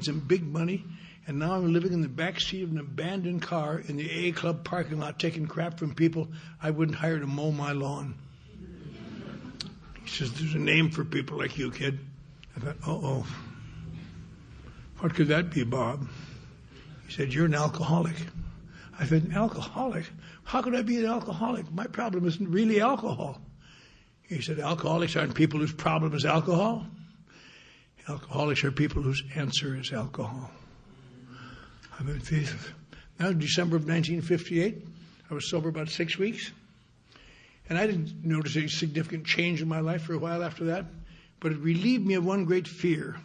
some big money. And now I'm living in the back seat of an abandoned car in the AA Club parking lot taking crap from people I wouldn't hire to mow my lawn. He says, there's a name for people like you, kid. I thought, uh-oh. What could that be, Bob? He said, you're an alcoholic. I said, an alcoholic? How could I be an alcoholic? My problem isn't really alcohol. He said, alcoholics aren't people whose problem is alcohol. Alcoholics are people whose answer is alcohol. I mean, now, December of 1958, I was sober about 6 weeks. And I didn't notice any significant change in my life for a while after that. But it relieved me of one great fear.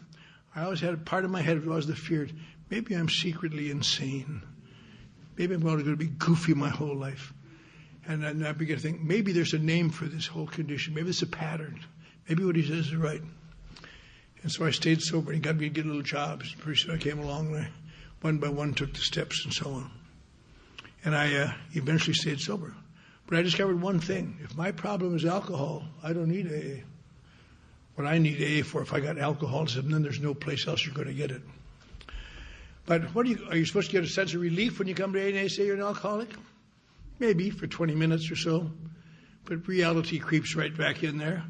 I always had a part of my head was the fear, maybe I'm secretly insane. Maybe I'm going to be goofy my whole life. And then I began to think, maybe there's a name for this whole condition. Maybe it's a pattern. Maybe what he says is right. And so I stayed sober, and he got me to get little jobs. Pretty soon I came along, and I, one by one, took the steps and so on. And I eventually stayed sober. But I discovered one thing. If my problem is alcohol, I don't need AA. What I need AA for, if I got alcoholism, then there's no place else you're going to get it. But are you supposed to get a sense of relief when you come to AA and say you're an alcoholic? Maybe for 20 minutes or so. But reality creeps right back in there.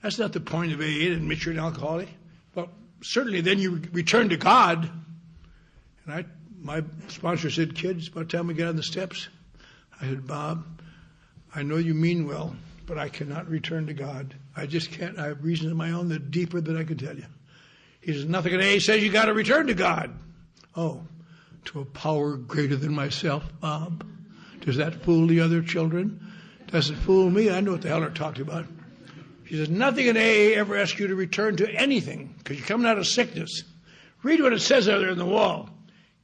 That's not the point of AA, to admit you're an alcoholic. Well, certainly then you return to God. And my sponsor said, kids, by the time we get on the steps, I said, Bob, I know you mean well, but I cannot return to God. I just can't. I have reasons of my own that are deeper than I can tell you. He says, nothing in AA says you got to return to God. Oh, to a power greater than myself, Bob. Does that fool the other children? Does it fool me? I know what the hell they're talking about. He says, nothing in AA ever asks you to return to anything because you're coming out of sickness. Read what it says out there on the wall.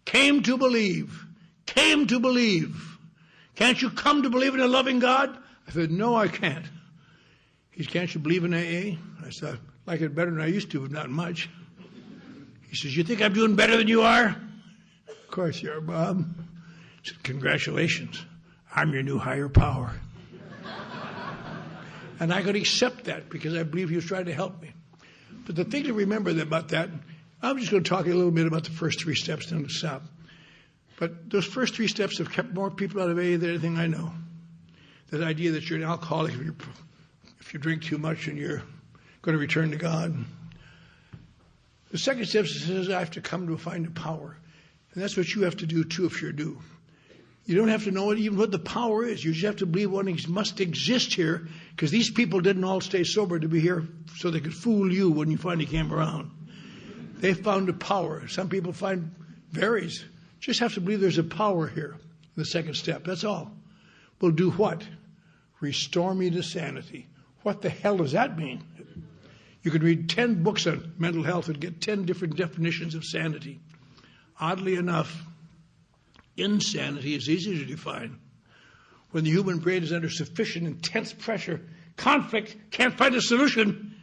Came to believe. Came to believe. Can't you come to believe in a loving God? I said, no, I can't. He said, can't you believe in AA? I said, I like it better than I used to, but not much. He says, you think I'm doing better than you are? Of course you are, Bob. I said, congratulations. I'm your new higher power. And I could accept that because I believe he was trying to help me. But the thing to remember about that, I'm just going to talk a little bit about the first 3 steps then to stop. But those first 3 steps have kept more people out of AA than anything I know. That idea that you're an alcoholic if you drink too much and you're going to return to God. The second step says I have to come to find a power. And that's what you have to do too if you're new. You don't have to know even what the power is. You just have to believe one must exist here because these people didn't all stay sober to be here so they could fool you when you finally came around. They found a power. Some people find varies. Just have to believe there's a power here. The second step, that's all. Will do what? Restore me to sanity. What the hell does that mean? You could read 10 books on mental health and get 10 different definitions of sanity. Oddly enough, insanity is easy to define. When the human brain is under sufficient intense pressure, conflict, can't find a solution,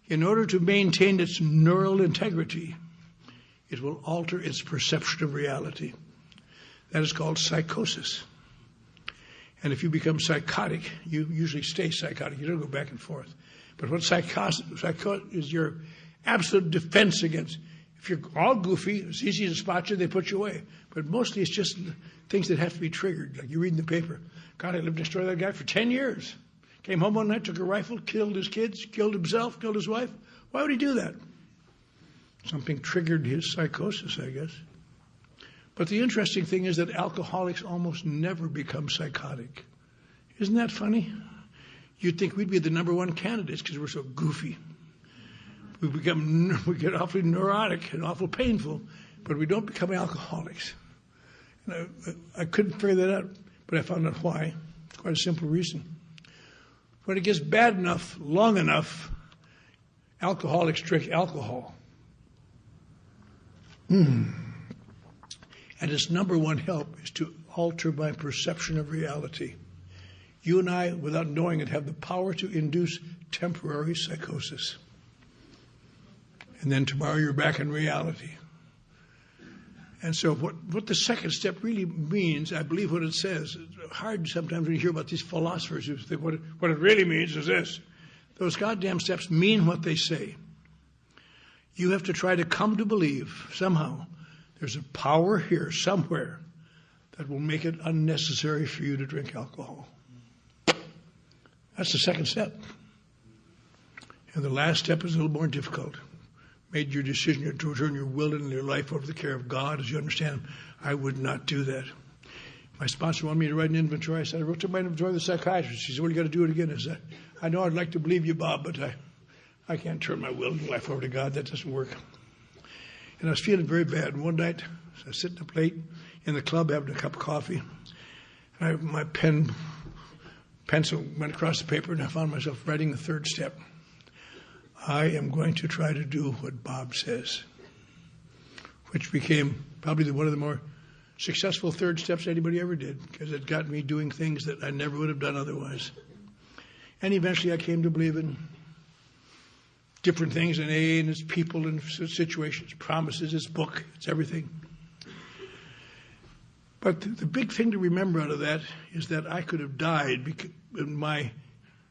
in order to maintain its neural integrity, it will alter its perception of reality. That is called psychosis. And if you become psychotic, you usually stay psychotic. You don't go back and forth. But what psychosis is your absolute defense against. If you're all goofy, it's easy to spot you, they put you away. But mostly it's just things that have to be triggered. Like you read in the paper, God, I lived next door to that guy for 10 years. Came home one night, took a rifle, killed his kids, killed himself, killed his wife. Why would he do that? Something triggered his psychosis, I guess. But the interesting thing is that alcoholics almost never become psychotic. Isn't that funny? You'd think we'd be the number 1 candidates because we're so goofy. We get awfully neurotic and awful painful, but we don't become alcoholics. And I couldn't figure that out, but I found out why. It's quite a simple reason. When it gets bad enough, long enough, alcoholics drink alcohol. And its number 1 help is to alter my perception of reality. You and I, without knowing it, have the power to induce temporary psychosis. And then tomorrow you're back in reality. And so what the second step really means, I believe what it says, it's hard sometimes when you hear about these philosophers who think what it really means is this. Those goddamn steps mean what they say. You have to try to come to believe somehow there's a power here somewhere that will make it unnecessary for you to drink alcohol. That's the second step. And the last step is a little more difficult. Made your decision to turn your will and your life over to the care of God. As you understand, I would not do that. My sponsor wanted me to write an inventory. I said, I wrote to my inventory with the psychiatrist. She said, well, you got to do it again. I said, I know I'd like to believe you, Bob, but I can't turn my will and life over to God. That doesn't work. And I was feeling very bad. And one night, I was sitting up late in the club having a cup of coffee. And my pencil went across the paper, and I found myself writing the third step. I am going to try to do what Bob says, which became probably one of the more successful third steps anybody ever did, because it got me doing things that I never would have done otherwise. And eventually I came to believe in different things in AA and its people and situations, promises, its book, it's everything. But the big thing to remember out of that is that I could have died in my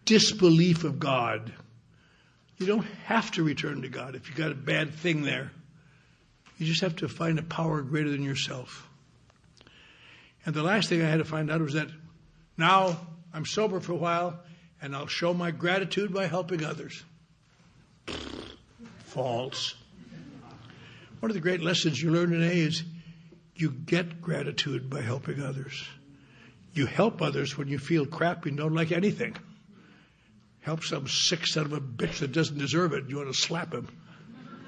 disbelief of God. You don't have to return to God if you've got a bad thing there. You just have to find a power greater than yourself. And the last thing I had to find out was that now I'm sober for a while and I'll show my gratitude by helping others. False. One of the great lessons you learn in AA is you get gratitude by helping others. You help others when you feel crappy and don't like anything. Help some sick son of a bitch that doesn't deserve it. You want to slap him.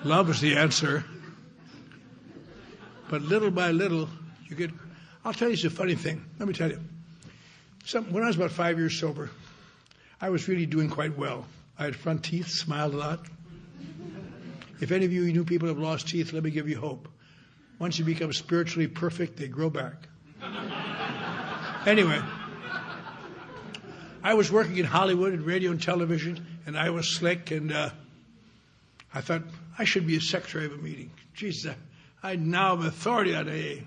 Love is the answer. But little by little, you get... I'll tell you a funny thing. Let me tell you. When I was about 5 years sober, I was really doing quite well. I had front teeth, smiled a lot. If any of you knew people have lost teeth, let me give you hope. Once you become spiritually perfect, they grow back. Anyway, I was working in Hollywood and radio and television, and I was slick, and I thought I should be a secretary of a meeting. Jesus, I now have authority on AA.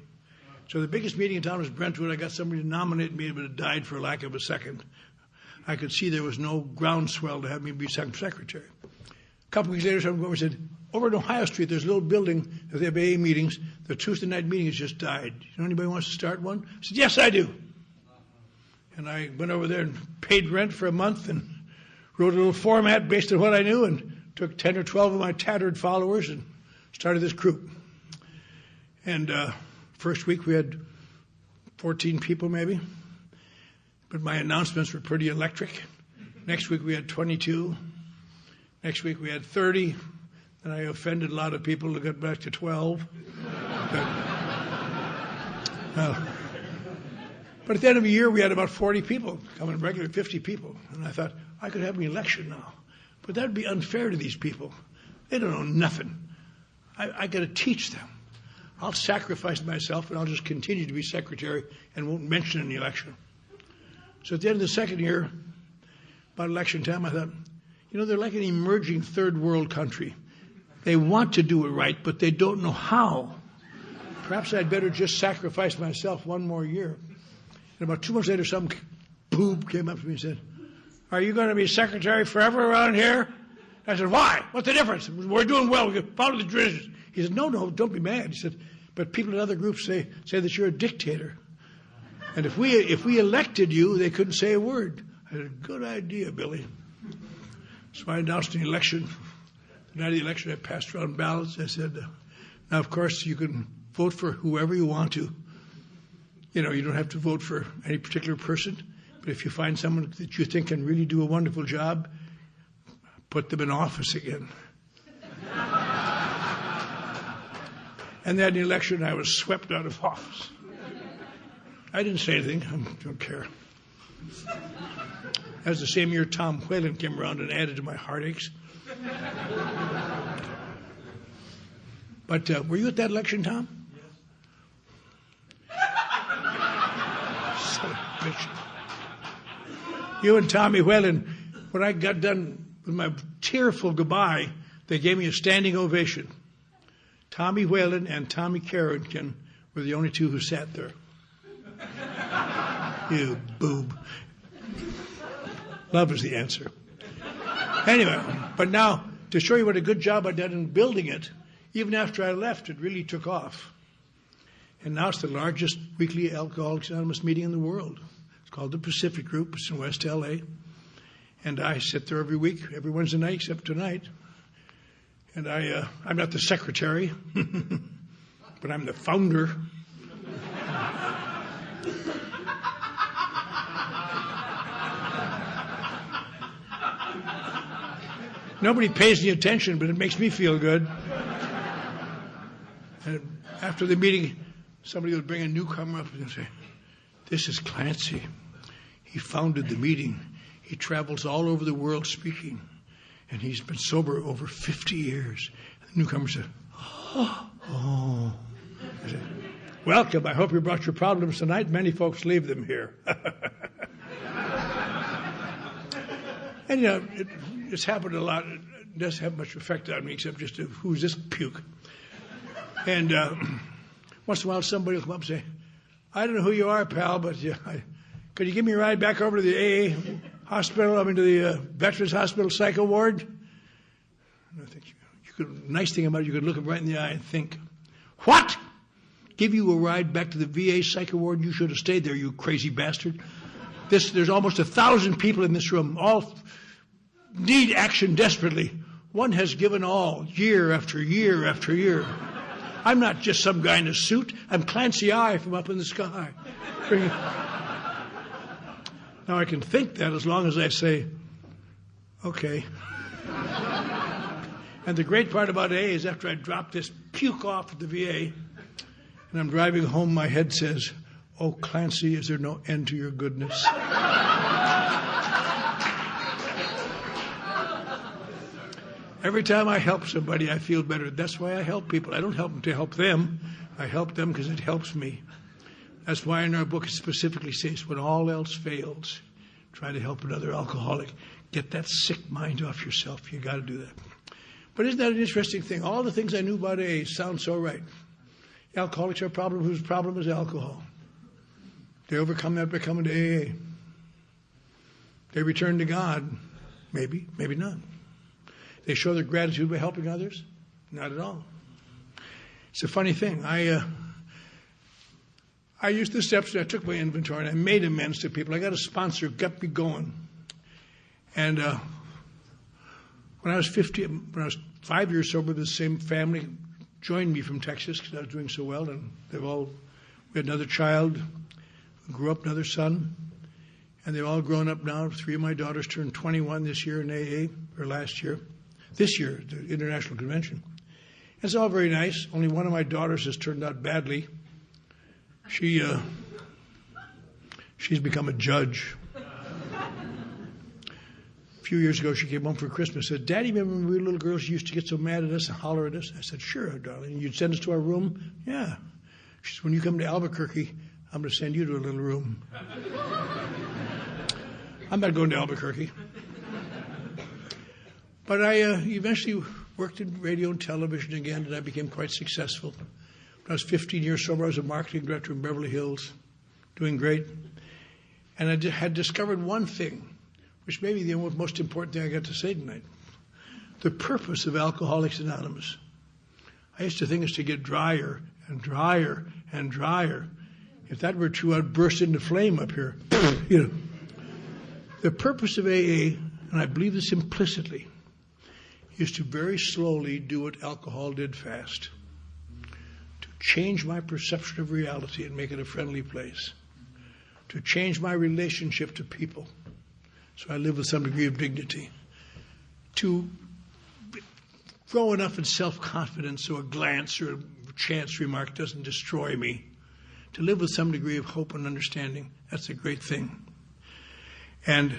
So the biggest meeting in town was Brentwood. I got somebody to nominate me, but it died for lack of a second. I could see there was no groundswell to have me be secretary. A couple weeks later, someone said, over in Ohio Street, there's a little building that they have AA meetings. The Tuesday night meeting has just died. You know anybody wants to start one? I said, yes, I do. And I went over there and paid rent for a month and wrote a little format based on what I knew and took 10 or 12 of my tattered followers and started this group. And first week we had 14 people maybe, but my announcements were pretty electric. Next week we had 22. Next week we had 30. And I offended a lot of people to get back to 12. But at the end of the year, we had about 40 people coming, regular 50 people. And I thought, I could have an election now. But that would be unfair to these people. They don't know nothing. I got to teach them. I'll sacrifice myself and I'll just continue to be secretary and won't mention an election. So at the end of the second year, about election time, I thought, they're like an emerging third world country. They want to do it right, but they don't know how. Perhaps I'd better just sacrifice myself one more year. And about 2 months later, some boob came up to me and said, are you going to be secretary forever around here? I said, why? What's the difference? We're doing well. We can follow the traditions. He said, no, don't be mad. He said, but people in other groups say that you're a dictator. And if we elected you, they couldn't say a word. I said, good idea, Billy. So I announced an election. The night of the election, I passed around ballots. I said, now, of course, you can vote for whoever you want to. You don't have to vote for any particular person. But if you find someone that you think can really do a wonderful job, put them in office again. And then the election, I was swept out of office. I didn't say anything. I don't care. That was the same year Tom Whalen came around and added to my heartaches. But were you at that election, Tom? Son of a bitch. You and Tommy Whalen, when I got done with my tearful goodbye, they gave me a standing ovation. Tommy Whalen and Tommy Carrington were the only two who sat there. You boob. Love is the answer. Anyway, but now, to show you what a good job I've done in building it, even after I left, it really took off. And now it's the largest weekly Alcoholics Anonymous meeting in the world. It's called the Pacific Group. It's in West L.A. And I sit there every week, every Wednesday night except tonight. And I'm not the secretary, but I'm the founder. Nobody pays any attention, but it makes me feel good. And after the meeting, somebody would bring a newcomer up and say, this is Clancy. He founded the meeting. He travels all over the world speaking. And he's been sober over 50 years. And the newcomer said, oh. I said, welcome. I hope you brought your problems tonight. Many folks leave them here. And, it's happened a lot. It doesn't have much effect on me except just who's this puke? And once in a while somebody will come up and say, I don't know who you are, pal, but could you give me a ride back over to the AA hospital, to the Veterans Hospital Psycho Ward? And I think nice thing about it, you could look him right in the eye and think, what? Give you a ride back to the VA Psycho Ward? You should have stayed there, you crazy bastard. There's almost 1,000 people in this room, all need action desperately. One has given all, year after year after year. I'm not just some guy in a suit. I'm Clancy I from up in the sky. Now I can think that as long as I say, okay. And the great part about AA is after I drop this puke off at the VA and I'm driving home, my head says, oh, Clancy, is there no end to your goodness? Every time I help somebody, I feel better. That's why I help people. I don't help them to help them. I help them because it helps me. That's why in our book it specifically says, when all else fails, try to help another alcoholic. Get that sick mind off yourself. You got to do that. But isn't that an interesting thing? All the things I knew about AA sound so right. Alcoholics are a problem whose problem is alcohol. They overcome that by coming to AA. They return to God. Maybe, maybe not. They show their gratitude by helping others? Not at all. It's a funny thing. I used the steps, I took my inventory, and I made amends to people. I got a sponsor who got me going. And when I was 5 years sober, the same family joined me from Texas because I was doing so well. And we had another child who grew up, another son. And they've all grown up now. 3 of my daughters turned 21 this year in AA, or last year. This year, at the International Convention. It's all very nice. Only one of my daughters has turned out badly. She's become a judge. A few years ago, she came home for Christmas and said, Daddy, remember when we were little girls, you used to get so mad at us and holler at us? I said, sure, darling. You'd send us to our room? Yeah. She said, when you come to Albuquerque, I'm going to send you to a little room. I'm not going to Albuquerque. But I eventually worked in radio and television again, and I became quite successful. When I was 15 years sober, I was a marketing director in Beverly Hills, doing great. And I had discovered one thing, which may be the most important thing I got to say tonight. The purpose of Alcoholics Anonymous. I used to think it's to get drier and drier and drier. If that were true, I'd burst into flame up here. The purpose of AA, and I believe this implicitly, is to very slowly do what alcohol did fast. To change my perception of reality and make it a friendly place. To change my relationship to people so I live with some degree of dignity. To grow enough in self-confidence so a glance or a chance remark doesn't destroy me. To live with some degree of hope and understanding. That's a great thing. And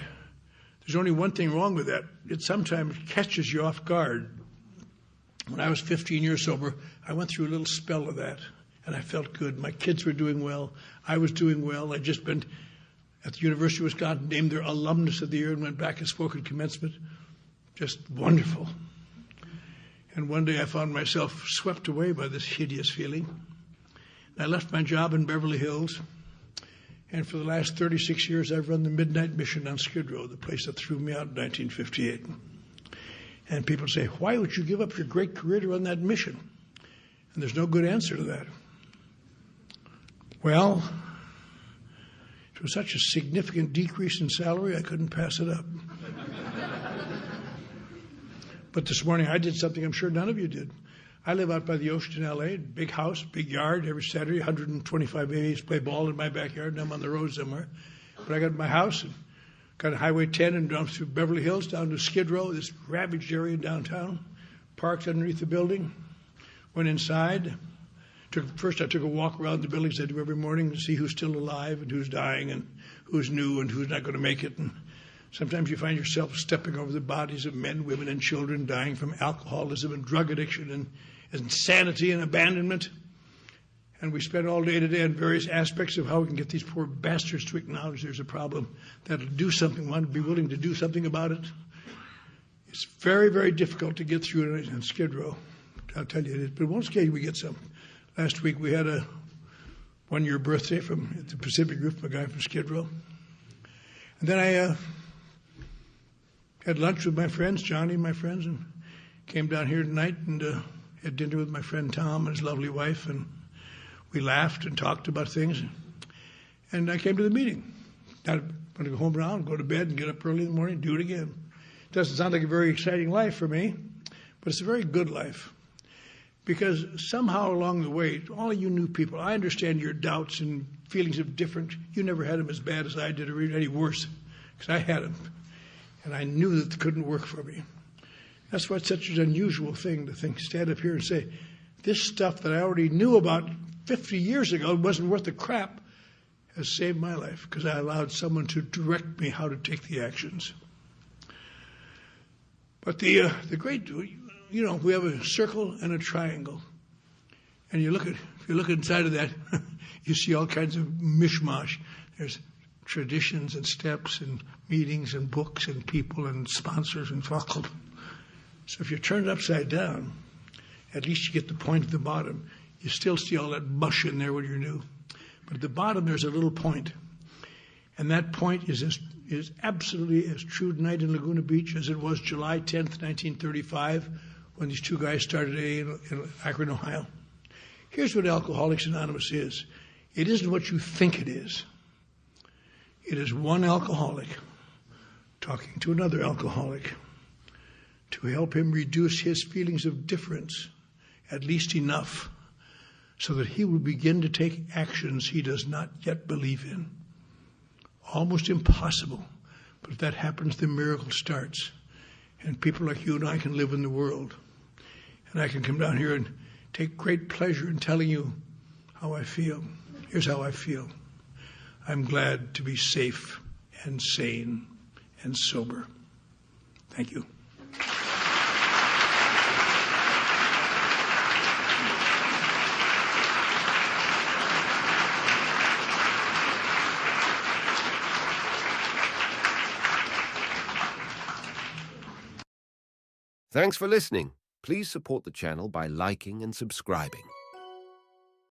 there's only one thing wrong with that. It sometimes catches you off guard. When I was 15 years sober, I went through a little spell of that, and I felt good. My kids were doing well. I was doing well. I'd just been at the University of Wisconsin, named their Alumnus of the Year, and went back and spoke at commencement. Just wonderful. And one day I found myself swept away by this hideous feeling. I left my job in Beverly Hills. And for the last 36 years, I've run the Midnight Mission on Skid Row, the place that threw me out in 1958. And people say, why would you give up your great career to run that mission? And there's no good answer to that. Well, it was such a significant decrease in salary, I couldn't pass it up. But this morning, I did something I'm sure none of you did. I live out by the ocean in L.A., big house, big yard. Every Saturday, 125 babies play ball in my backyard, and I'm on the road somewhere. But I got my house, and got Highway 10 and down through Beverly Hills, down to Skid Row, this ravaged area downtown, parked underneath the building, went inside. First, I took a walk around the buildings I do every morning to see who's still alive and who's dying and who's new and who's not going to make it. And Sometimes you find yourself stepping over the bodies of men, women, and children dying from alcoholism and drug addiction and insanity and abandonment. And we spend all day today on various aspects of how we can get these poor bastards to acknowledge there's a problem, that'll do something, want to be willing to do something about it. It's very, very difficult to get through it on Skid Row. I'll tell you it is. But once again, we get some. Last week we had a one-year birthday from the Pacific Group, a guy from Skid Row. And then I had lunch with my friends, Johnny and my friends, and came down here tonight and had dinner with my friend Tom and his lovely wife, and we laughed and talked about things. And I came to the meeting. I'm going to go home now and go to bed and get up early in the morning and do it again. It doesn't sound like a very exciting life for me, but it's a very good life. Because somehow along the way, all of you new people, I understand your doubts and feelings of different. You never had them as bad as I did or even any worse, because I had them. And I knew that it couldn't work for me. That's why it's such an unusual thing to stand up here and say, this stuff that I already knew about 50 years ago wasn't worth the crap, has saved my life, because I allowed someone to direct me how to take the actions. But the great, we have a circle and a triangle. And if you look inside of that, you see all kinds of mishmash. There's traditions and steps and meetings and books and people and sponsors and faculty. So if you turn it upside down, at least you get the point at the bottom. You still see all that mush in there when you're new. But at the bottom, there's a little point. And that point is absolutely as true tonight in Laguna Beach as it was July 10th, 1935, when these two guys started AA in Akron, Ohio. Here's what Alcoholics Anonymous is. It isn't what you think it is. It is one alcoholic talking to another alcoholic to help him reduce his feelings of difference, at least enough, so that he will begin to take actions he does not yet believe in. Almost impossible, but if that happens, the miracle starts. And people like you and I can live in the world. And I can come down here and take great pleasure in telling you how I feel. Here's how I feel. I'm glad to be safe and sane and sober. Thank you. Thanks for listening. Please support the channel by liking and subscribing.